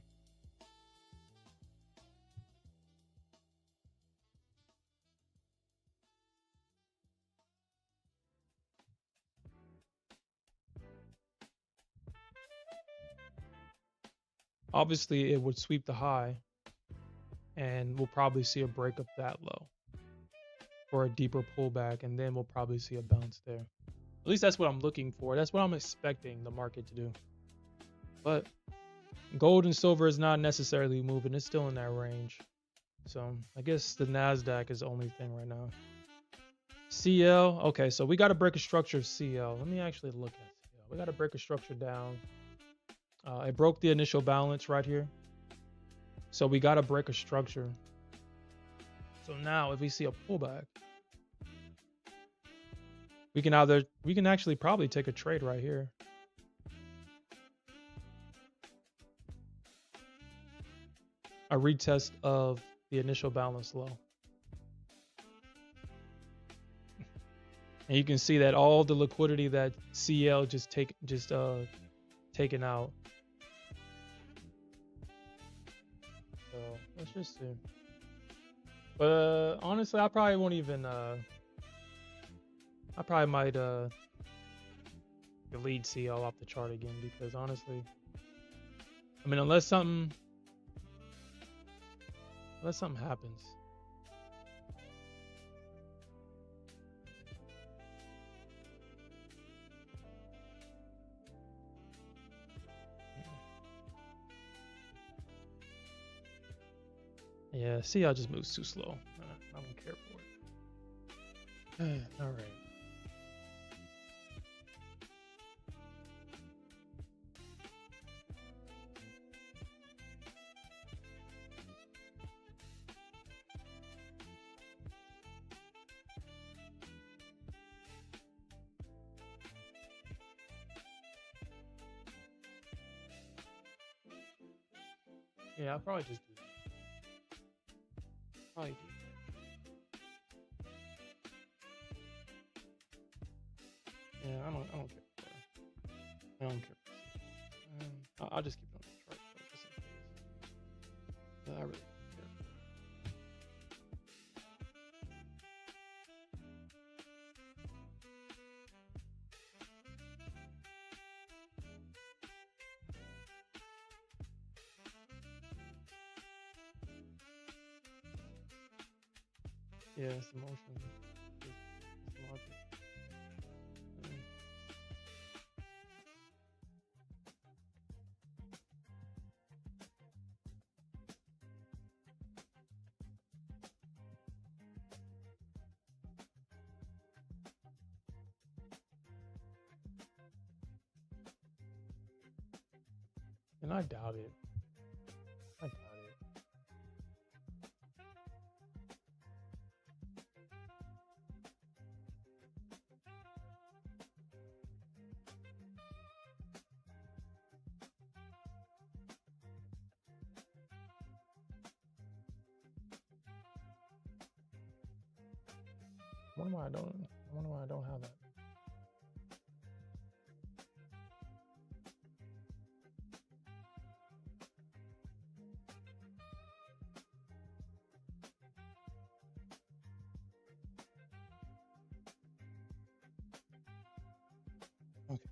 Speaker 1: Obviously it would sweep the high, and we'll probably see a break of that low for a deeper pullback, and then we'll probably see a bounce there. At least that's what I'm looking for. That's what I'm expecting the market to do. But gold and silver is not necessarily moving. It's still in that range. So I guess the Nasdaq is the only thing right now. CL. Okay, so we got to break a structure of CL. Let me actually look at CL. We got to break a structure down. It broke the initial balance right here. So we got to break a structure. So now if we see a pullback, we can actually probably take a trade right here. A retest of the initial balance low. And you can see that all the liquidity that CL just taken out. So let's just see. But honestly, I probably won't even. I probably might delete CL off the chart again, because honestly, I mean, unless something happens. Yeah, CL just moves too slow. I don't care for it. All right. Yeah, I'll probably just do that. Probably do that. Yeah, I don't care. I don't care. I'll just keep it on the chart, just in case. But I really don't care. Yeah, it's emotion. It's logic. And I doubt it. I doubt it. I wonder why I don't have that. Okay.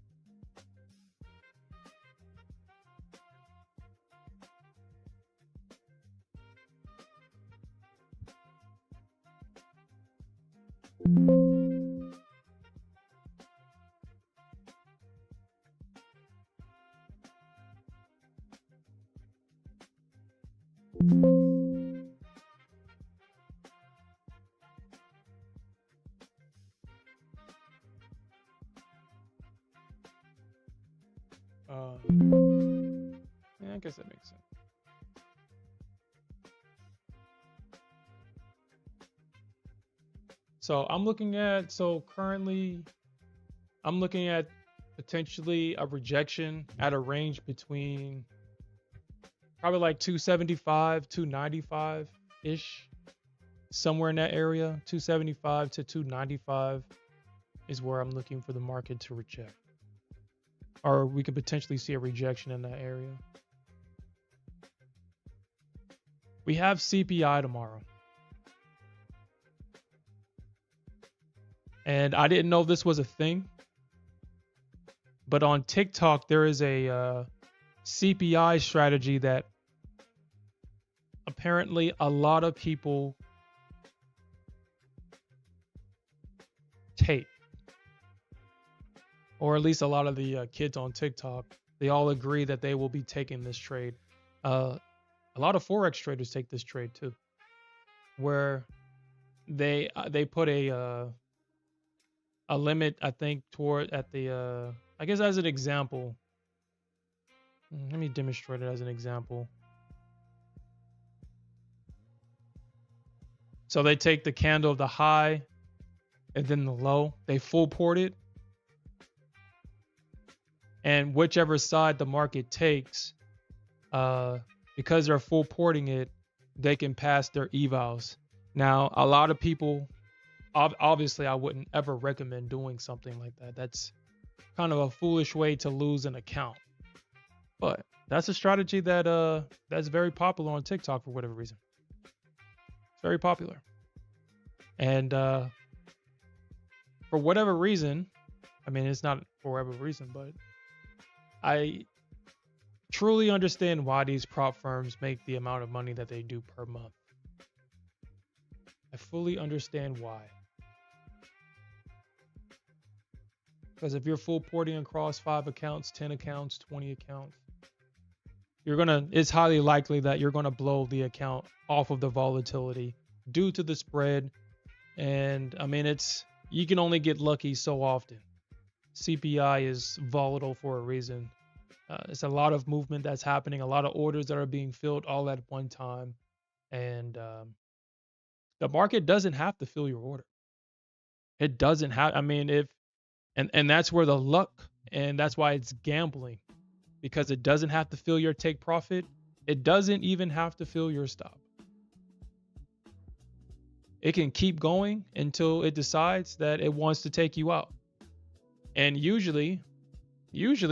Speaker 1: Yeah, I guess that makes sense. So currently I'm looking at potentially a rejection at a range between probably like 275, 295 ish, somewhere in that area. 275 to 295 is where I'm looking for the market to reject. Or we could potentially see a rejection in that area. We have CPI tomorrow. And I didn't know this was a thing, but on TikTok, there is a CPI strategy that apparently a lot of people take. Or at least a lot of the kids on TikTok, they all agree that they will be taking this trade. A lot of Forex traders take this trade too, where they put a limit, I think, toward at the I guess as an example. Let me demonstrate it as an example. So they take the candle of the high and then the low. They full port it. And whichever side the market takes, because they're full porting it, they can pass their evals. Now, a lot of people, obviously, I wouldn't ever recommend doing something like that. That's kind of a foolish way to lose an account. But that's a strategy that's very popular on TikTok for whatever reason. It's very popular. And for whatever reason, I mean, it's not for whatever reason, but I truly understand why these prop firms make the amount of money that they do per month. I fully understand why. Because if you're full porting across 5 accounts, 10 accounts, 20 accounts, it's highly likely that you're gonna blow the account off of the volatility due to the spread. And I mean, you can only get lucky so often. CPI is volatile for a reason. It's a lot of movement that's happening, a lot of orders that are being filled all at one time, and the market doesn't have to fill your order. It doesn't have. I mean, and that's where the luck, and that's why it's gambling, because it doesn't have to fill your take profit. It doesn't even have to fill your stop. It can keep going until it decides that it wants to take you out. And usually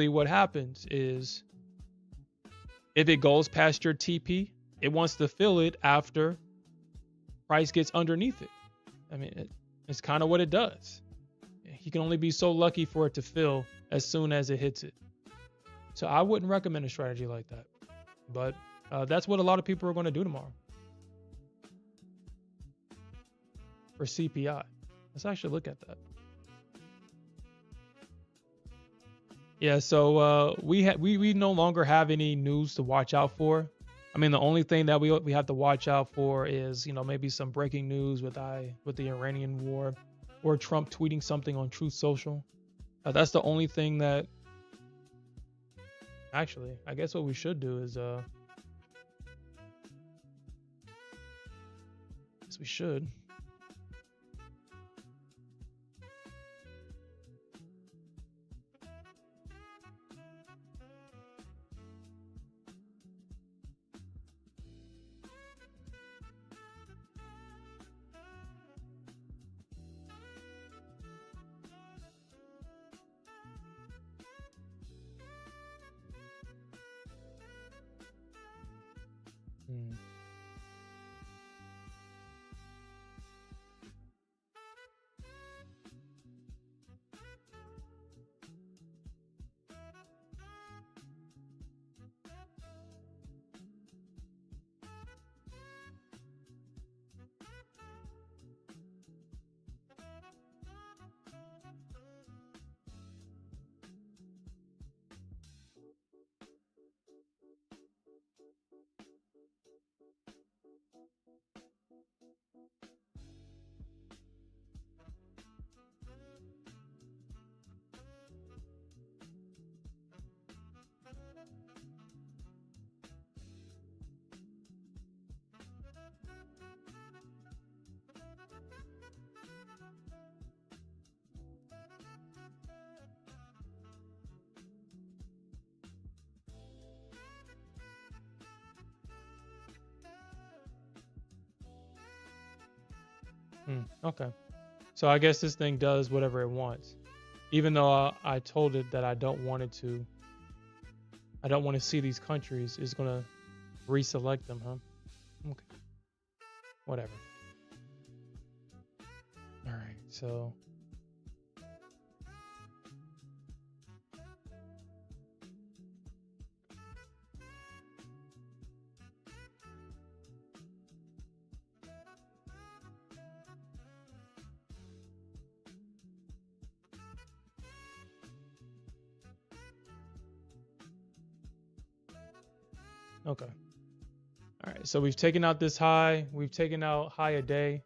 Speaker 1: what happens is if it goes past your TP, it wants to fill it after price gets underneath it. I mean, it's kind of what it does. You can only be so lucky for it to fill as soon as it hits it. So I wouldn't recommend a strategy like that. But that's what a lot of people are going to do tomorrow for CPI. Let's actually look at that. Yeah, so we no longer have any news to watch out for. I mean, the only thing that we have to watch out for is, maybe some breaking news with the Iranian war, or Trump tweeting something on Truth Social. That's the only thing that. Actually, I guess what we should do is we should. Okay. So I guess this thing does whatever it wants. Even though I told it that I don't want it to. I don't want to see these countries. It's going to reselect them, huh? Okay. Whatever. All right. So. Okay. All right. So we've taken out this high. We've taken out high a day.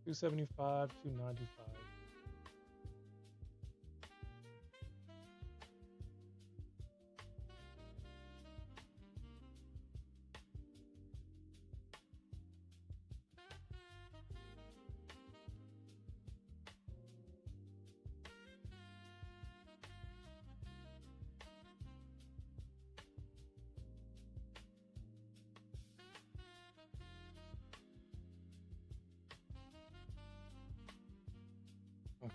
Speaker 1: 275, 295. Okay.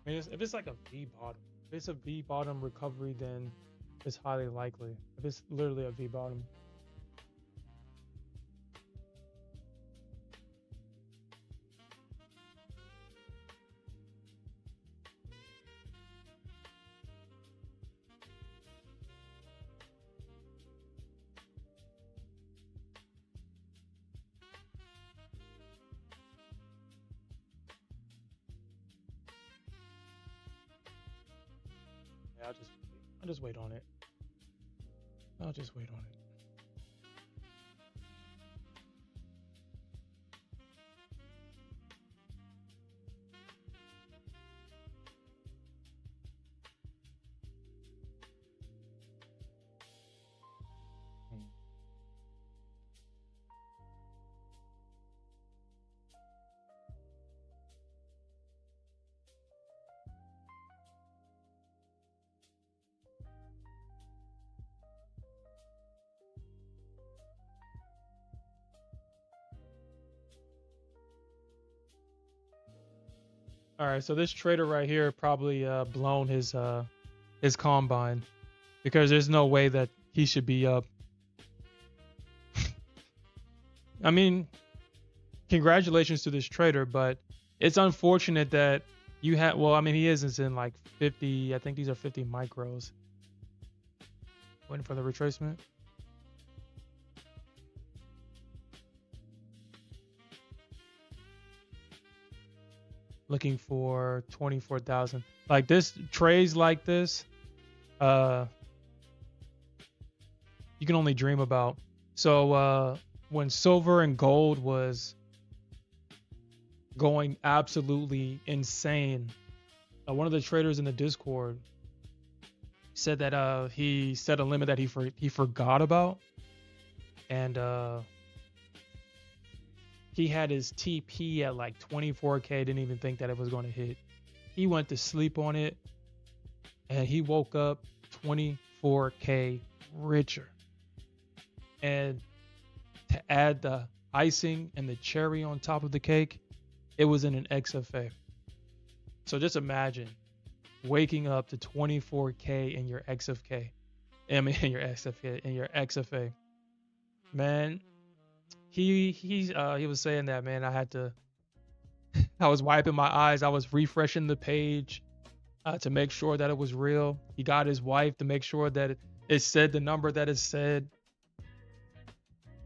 Speaker 1: I mean, if it's like a V bottom, if it's a V bottom recovery, then it's highly likely. If it's literally a V bottom, yeah, I'll just wait on it. I'll just wait on it. Hmm. All right, so this trader right here probably blown his combine because there's no way that he should be up. I mean, congratulations to this trader, but it's unfortunate that you had. Well, I mean, he is in like 50. I think these are 50 micros. Waiting for the retracement. Looking for 24,000. Like this trades like this, uh, you can only dream about. So when silver and gold was going absolutely insane, one of the traders in the Discord said that he set a limit that he forgot about, and he had his TP at like 24K, didn't even think that it was going to hit. He went to sleep on it, and he woke up 24K richer. And to add the icing and the cherry on top of the cake, it was in an XFA. So just imagine waking up to 24K in your XFK. I mean, in your XFA. Man, he was saying that, man, I was wiping my eyes, I was refreshing the page to make sure that it was real. He got his wife to make sure that it said the number that it said.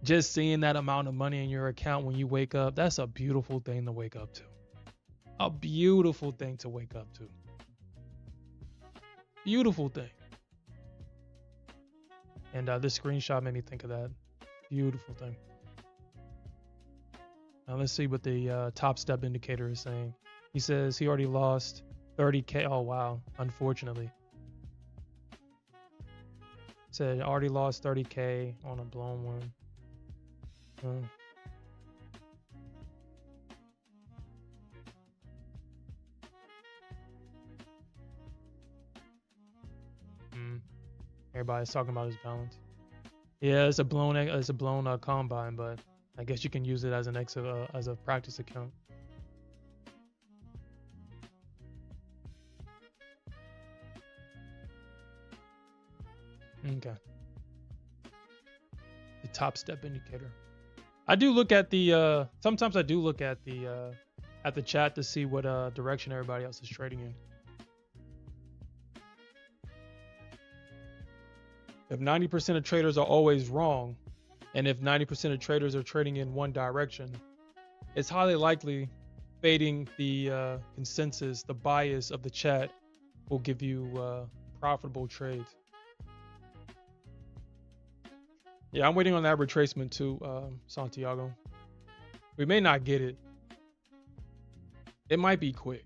Speaker 1: Just seeing that amount of money in your account when you wake up, that's a beautiful thing to wake up to. A beautiful thing to wake up to. Beautiful thing. And this screenshot made me think of that. Beautiful thing. Now let's see what the top step indicator is saying. He says he already lost 30K. Oh, wow. Unfortunately. Said already lost 30K on a blown one. Everybody's talking about his balance. Yeah, it's a blown combine, but I guess you can use it as an as a practice account. Okay. The top step indicator. I do look at the sometimes I do look at the chat to see what direction everybody else is trading in. If 90% of traders are always wrong, And if 90% of traders are trading in one direction, it's highly likely fading the consensus, the bias of the chat will give you profitable trades. Yeah, I'm waiting on that retracement too, Santiago. We may not get it. It might be quick.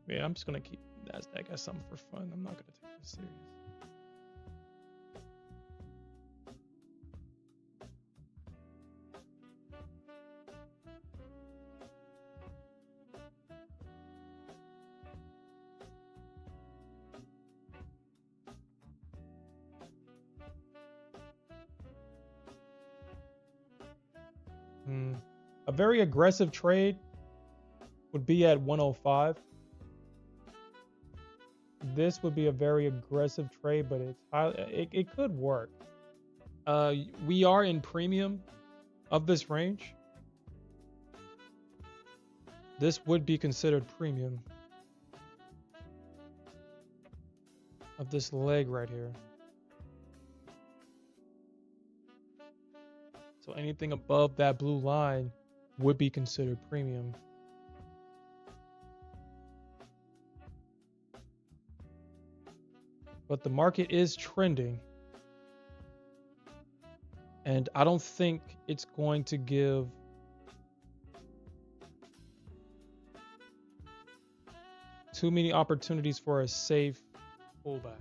Speaker 1: Yeah, I'm just gonna keep Nasdaq as something for fun. I'm not gonna take this serious. A very aggressive trade would be at 105. This would be a very aggressive trade, but it could work. We are in premium of this range. This would be considered premium of this leg right here. So anything above that blue line would be considered premium. But the market is trending. And I don't think it's going to give too many opportunities for a safe pullback.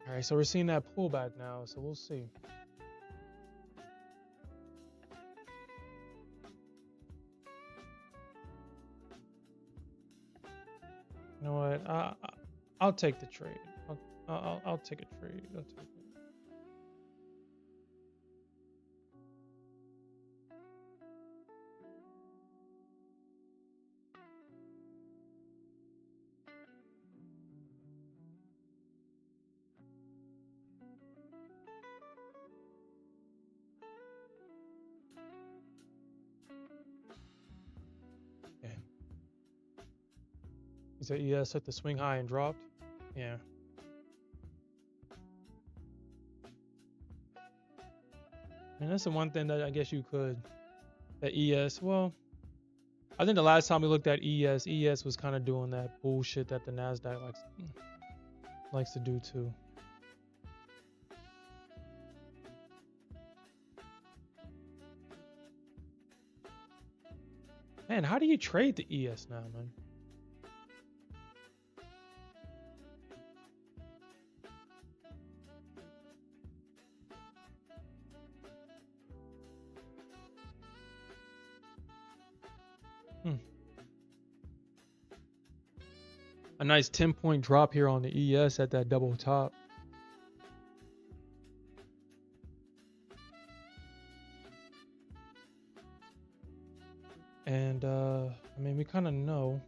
Speaker 1: All right, so we're seeing that pullback now, so we'll see. You know what? I'll take the trade. I'll take a trade. I'll take it. Okay. You said ES hit the swing high and dropped? Yeah. And that's the one thing that I guess you could. That ES, well, I think the last time we looked at ES was kind of doing that bullshit that the Nasdaq likes to do too. Man, how do you trade the ES now, man? A nice 10-point drop here on the ES at that double top. I mean, we kind of know.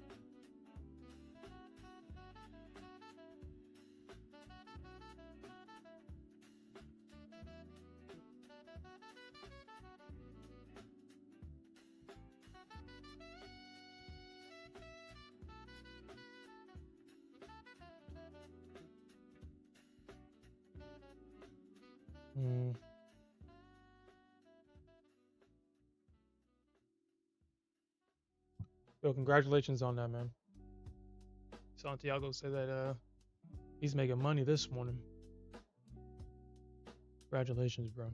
Speaker 1: Hmm. Yo, congratulations on that, man. Santiago said that he's making money this morning. Congratulations, bro.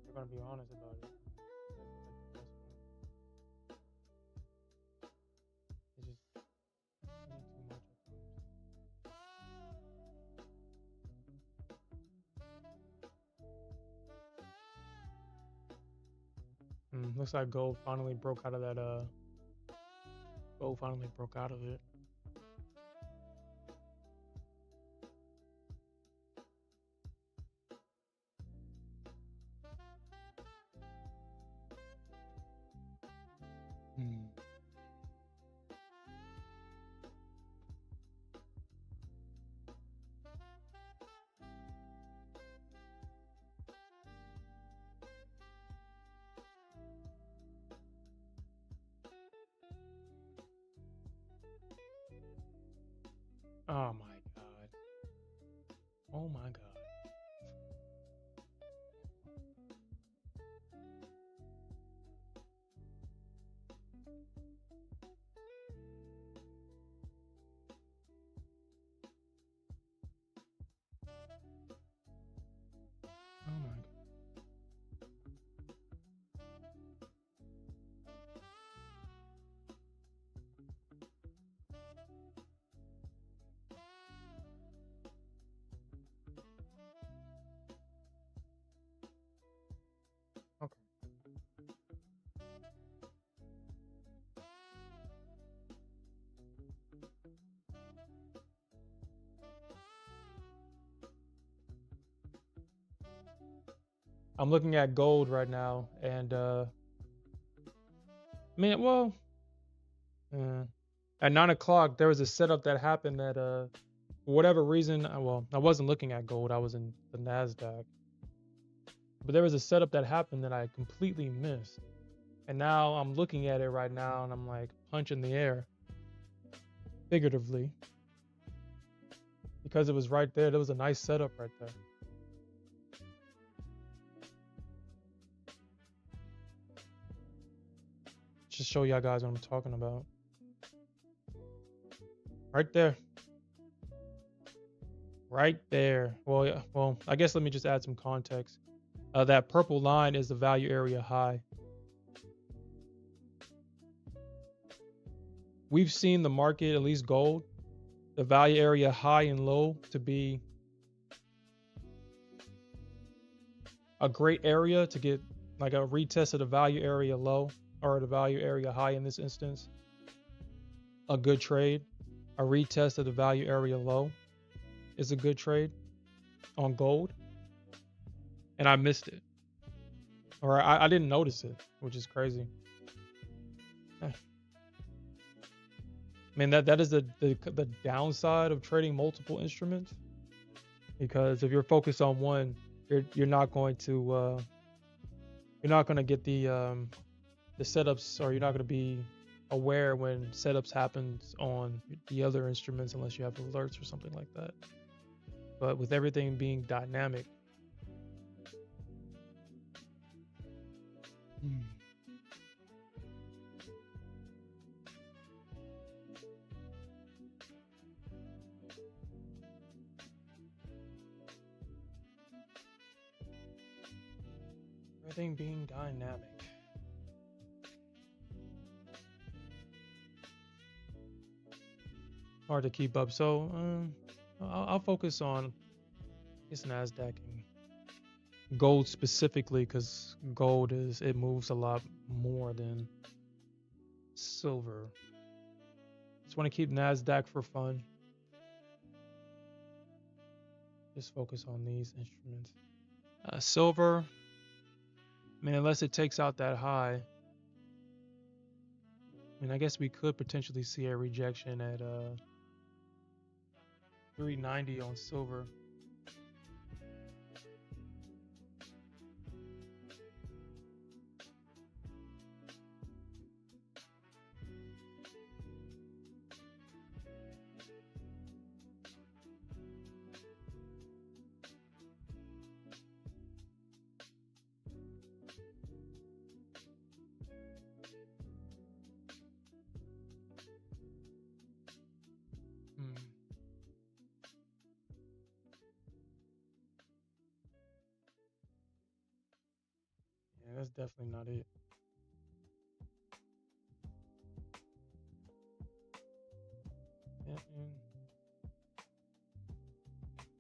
Speaker 1: We're gonna be honest about it. It's just too much. Looks like gold finally broke out of that. Gold finally broke out of it. Mm. Oh my god. Oh my god. Oh my god. Okay. I'm looking at gold right now, and man, well, at 9 o'clock there was a setup that happened that for whatever reason, well, I wasn't looking at gold. I was in the Nasdaq, but there was a setup that happened that I completely missed, and now I'm looking at it right now, and I'm like punching the air, figuratively, because it was right there. There was a nice setup right there. Just show y'all guys what I'm talking about. Right there. Right there. Well, yeah, well, I guess let me just add some context. That purple line is the value area high. We've seen the market, at least gold, the value area high and low to be a great area to get like a retest of the value area low or the value area high in this instance. A good trade. A retest of the value area low is a good trade on gold. And I missed it. Or I didn't notice it, which is crazy. I mean, that is the downside of trading multiple instruments. because if you're focused on one, you're not going to get the setups, or you're not going to be aware when setups happens on the other instruments unless you have alerts or something like that. But with everything being dynamic, everything being dynamic. Hard to keep up. So I'll focus on this Nasdaq and gold specifically, because gold it moves a lot more than silver. Just want to keep Nasdaq for fun. Just focus on these instruments. Silver, I mean, unless it takes out that high, I mean, I guess we could potentially see a rejection at 390 on silver. Hmm. Yeah, that's definitely not it. Yeah,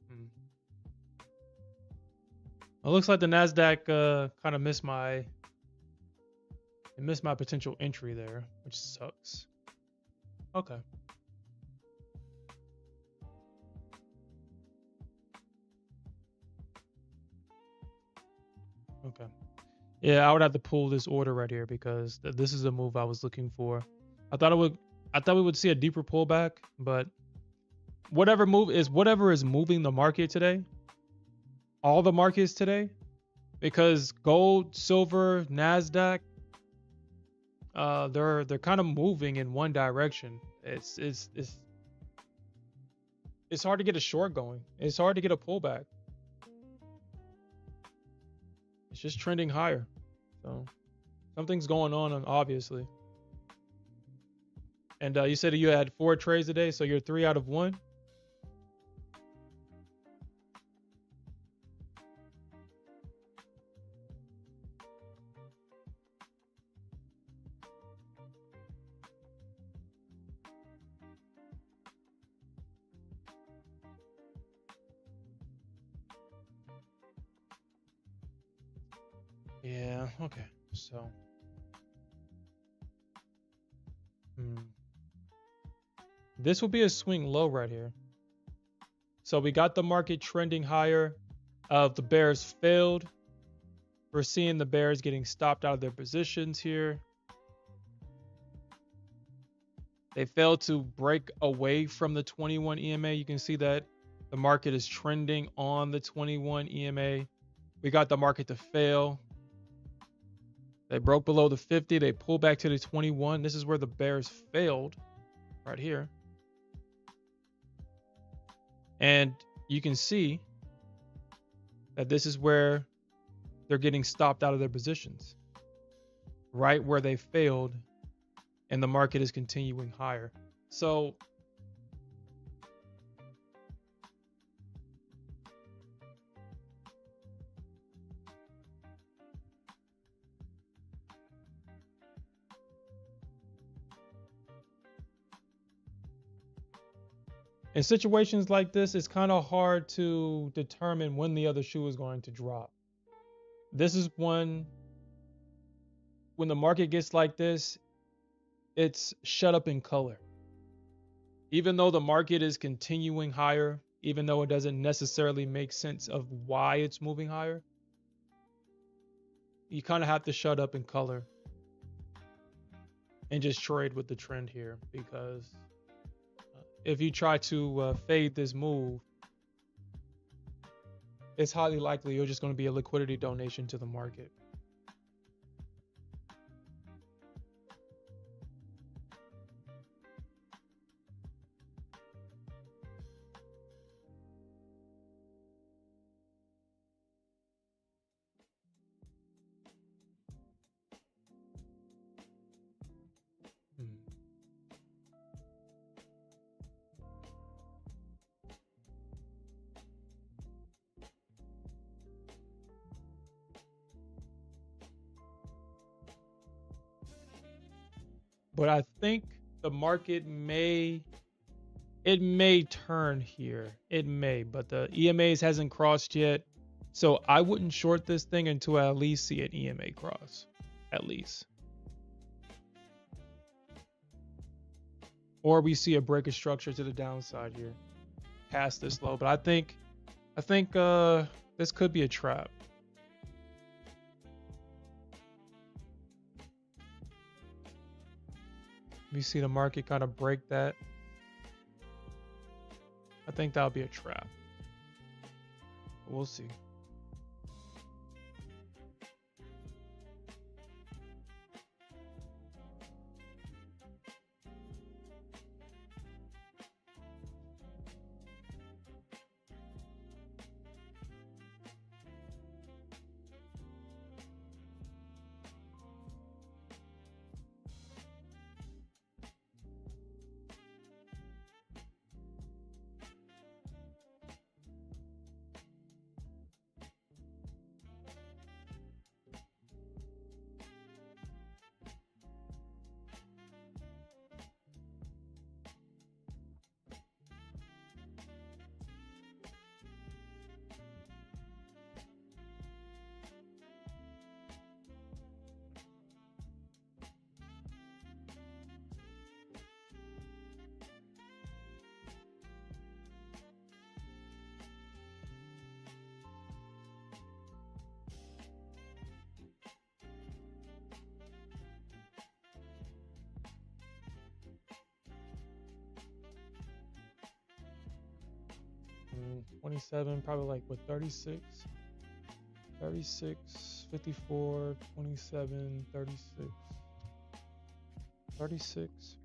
Speaker 1: hmm. It looks like the Nasdaq kind of missed my potential entry there, which sucks. Okay. Okay. Yeah, I would have to pull this order right here because this is a move I was looking for. I thought it would. I thought we would see a deeper pullback, but whatever is moving the market today, all the markets today, because gold, silver, Nasdaq, they're kind of moving in one direction. It's hard to get a short going. It's hard to get a pullback. It's just trending higher. So something's going on, obviously. And you said you had 4 trades a day, so you're 3 out of 1. Yeah. Okay. So. Hmm. This will be a swing low right here. So we got the market trending higher. The bears failed. We're seeing the bears getting stopped out of their positions here. They failed to break away from the 21 EMA. You can see that the market is trending on the 21 EMA. We got the market to fail. They broke below the 50. They pulled back to the 21. This is where the bears failed, right here. And you can see that this is where they're getting stopped out of their positions, right where they failed, and the market is continuing higher. So in situations like this, it's kind of hard to determine when the other shoe is going to drop. This is when the market gets like this, it's shut up in color. Even though the market is continuing higher, even though it doesn't necessarily make sense of why it's moving higher, you kind of have to shut up in color and just trade with the trend here, because if you try to fade this move, it's highly likely you're just going to be a liquidity donation to the market. Hmm. But I think the market may turn here. It may, but the EMAs hasn't crossed yet. So I wouldn't short this thing until I at least see an EMA cross. At least. Or we see a break of structure to the downside here. Past this low. But I think this could be a trap. We see the market kind of break that. I think that'll be a trap. We'll see. 27, probably like what, 36? 36, 54, 27, 36. 36.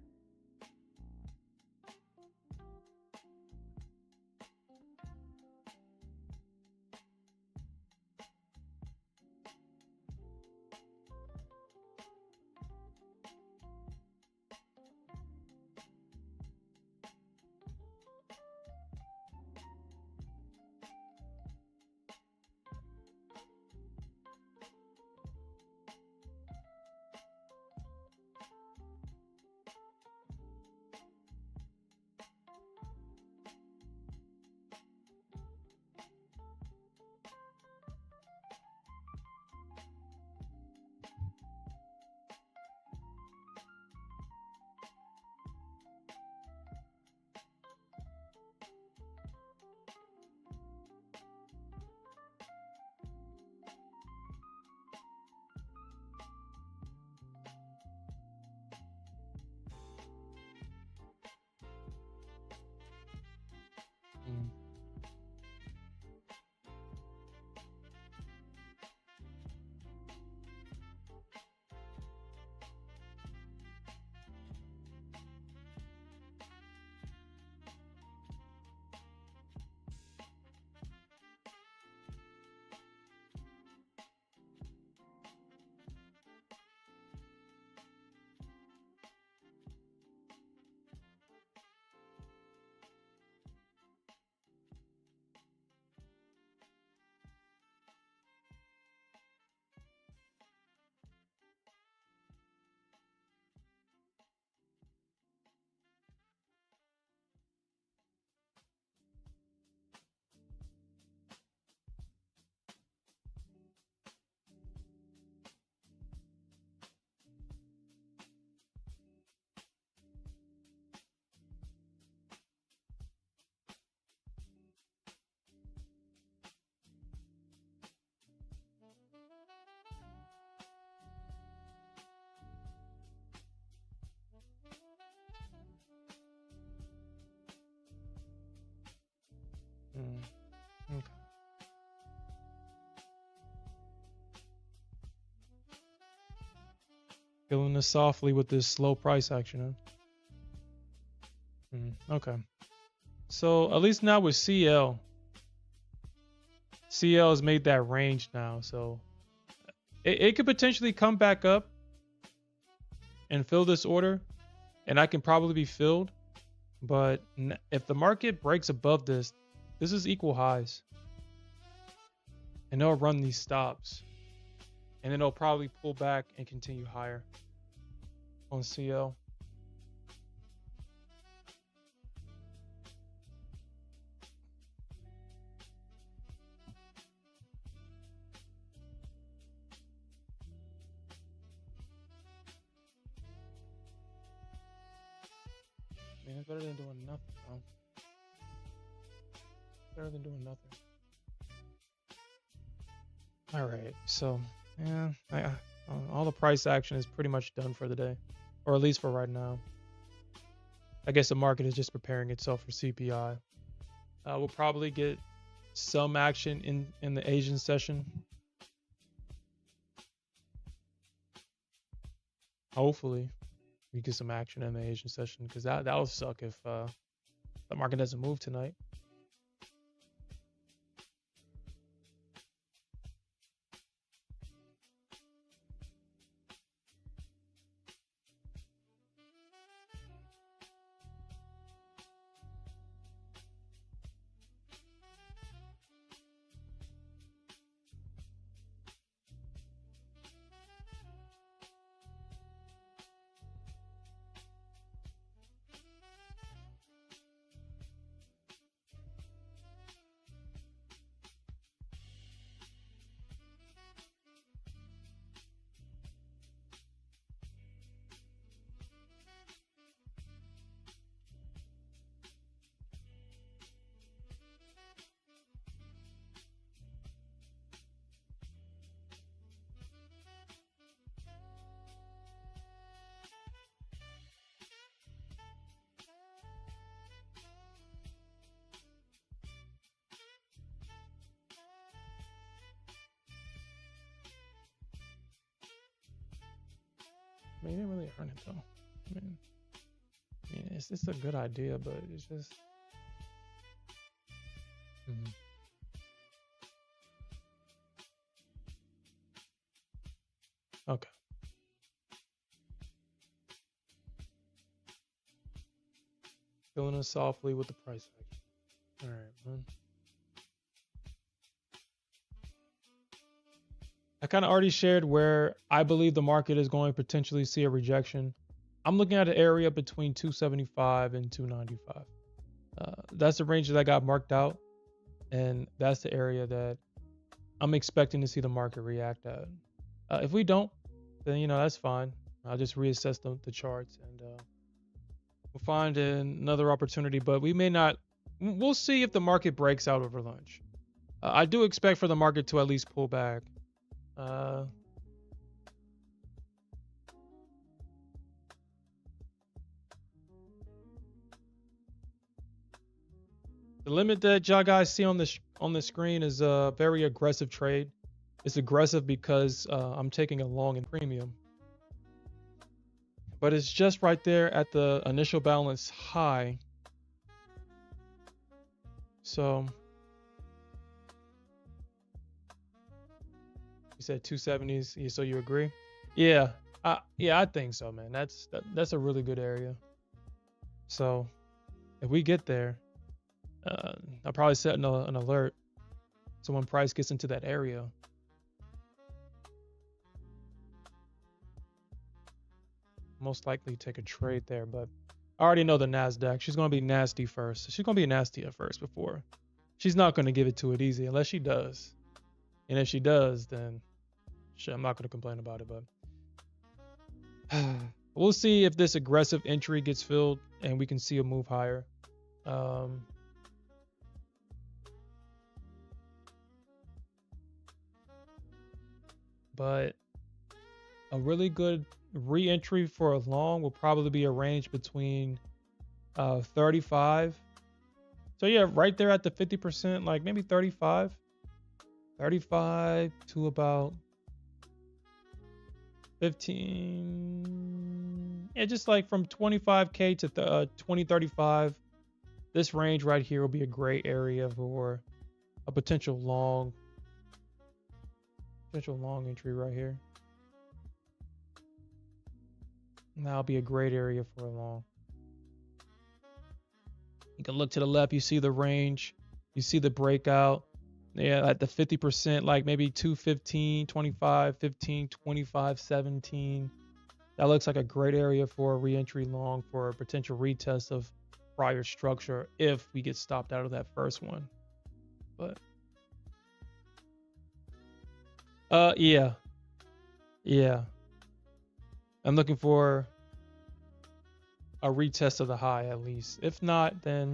Speaker 1: Feeling this softly with this slow price action. Huh? Okay. So at least now with CL has made that range now. So it could potentially come back up and fill this order, and I can probably be filled. But if the market breaks above this, this is equal highs. And they'll run these stops. And then they'll probably pull back and continue higher on CL. Man, it's better than doing nothing, bro. Better than doing nothing. All right, so yeah, all the price action is pretty much done for the day, or at least for right now. I guess the market is just preparing itself for CPI. We'll probably get some action in the Asian session. Hopefully, we get some action in the Asian session, because that'll suck if the market doesn't move tonight. I mean, you didn't really earn it though. I mean, it's a good idea, but it's just. Okay. Filling in softly with the price action. All right, man. I kind of already shared where I believe the market is going to potentially see a rejection. I'm looking at an area between 275 and 295. That's the range that I got marked out, and that's the area that I'm expecting to see the market react at. If we don't, then that's fine. I'll just reassess the charts, and we'll find another opportunity. But we may not. We'll see if the market breaks out over lunch. I do expect for the market to at least pull back. The limit that y'all guys see on the screen is a very aggressive trade. It's aggressive because I'm taking a long in premium, but it's just right there at the initial balance high. So you said 270s, so you agree? Yeah, I think so, man. That's a really good area. So if we get there, I'll probably set an alert so when price gets into that area, most likely take a trade there. But I already know the Nasdaq. She's going to be nasty first. She's going to be nasty at first before. She's not going to give it to it easy unless she does. And if she does, then shit, I'm not going to complain about it. But we'll see if this aggressive entry gets filled and we can see a move higher. But a really good re-entry for a long will probably be a range between 35. So yeah, right there at the 50%, like maybe 35 to about 15. Yeah, just like from 25K to 2035. This range right here will be a great area for a potential long entry right here. And that'll be a great area for a long. You can look to the left, you see the range, you see the breakout. Yeah, at the 50%, like maybe 215, 25, 15, 25, 17. That looks like a great area for a re-entry long for a potential retest of prior structure if we get stopped out of that first one. But yeah. Yeah. I'm looking for a retest of the high at least. If not, then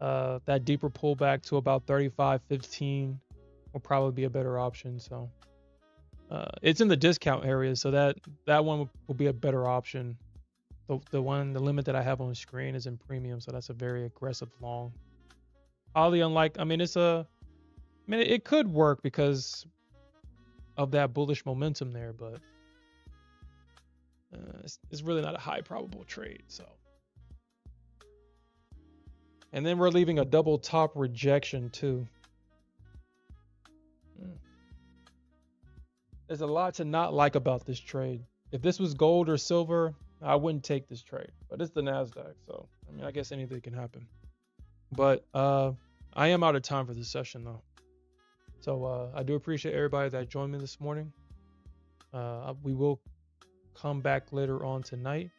Speaker 1: that deeper pullback to about 35.15 will probably be a better option. So it's in the discount area, so that one will be a better option. The limit that I have on the screen is in premium, so that's a very aggressive long. Highly unlike. I mean, it could work because of that bullish momentum there, but it's really not a high probable trade. So. And then we're leaving a double top rejection too. There's a lot to not like about this trade. If this was gold or silver, I wouldn't take this trade. But it's the Nasdaq, so I mean, I guess anything can happen. But I am out of time for this session though. So I do appreciate everybody that joined me this morning. We will come back later on tonight,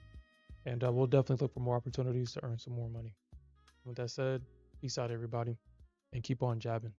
Speaker 1: and we'll definitely look for more opportunities to earn some more money. With that said, peace out, everybody, and keep on jabbing.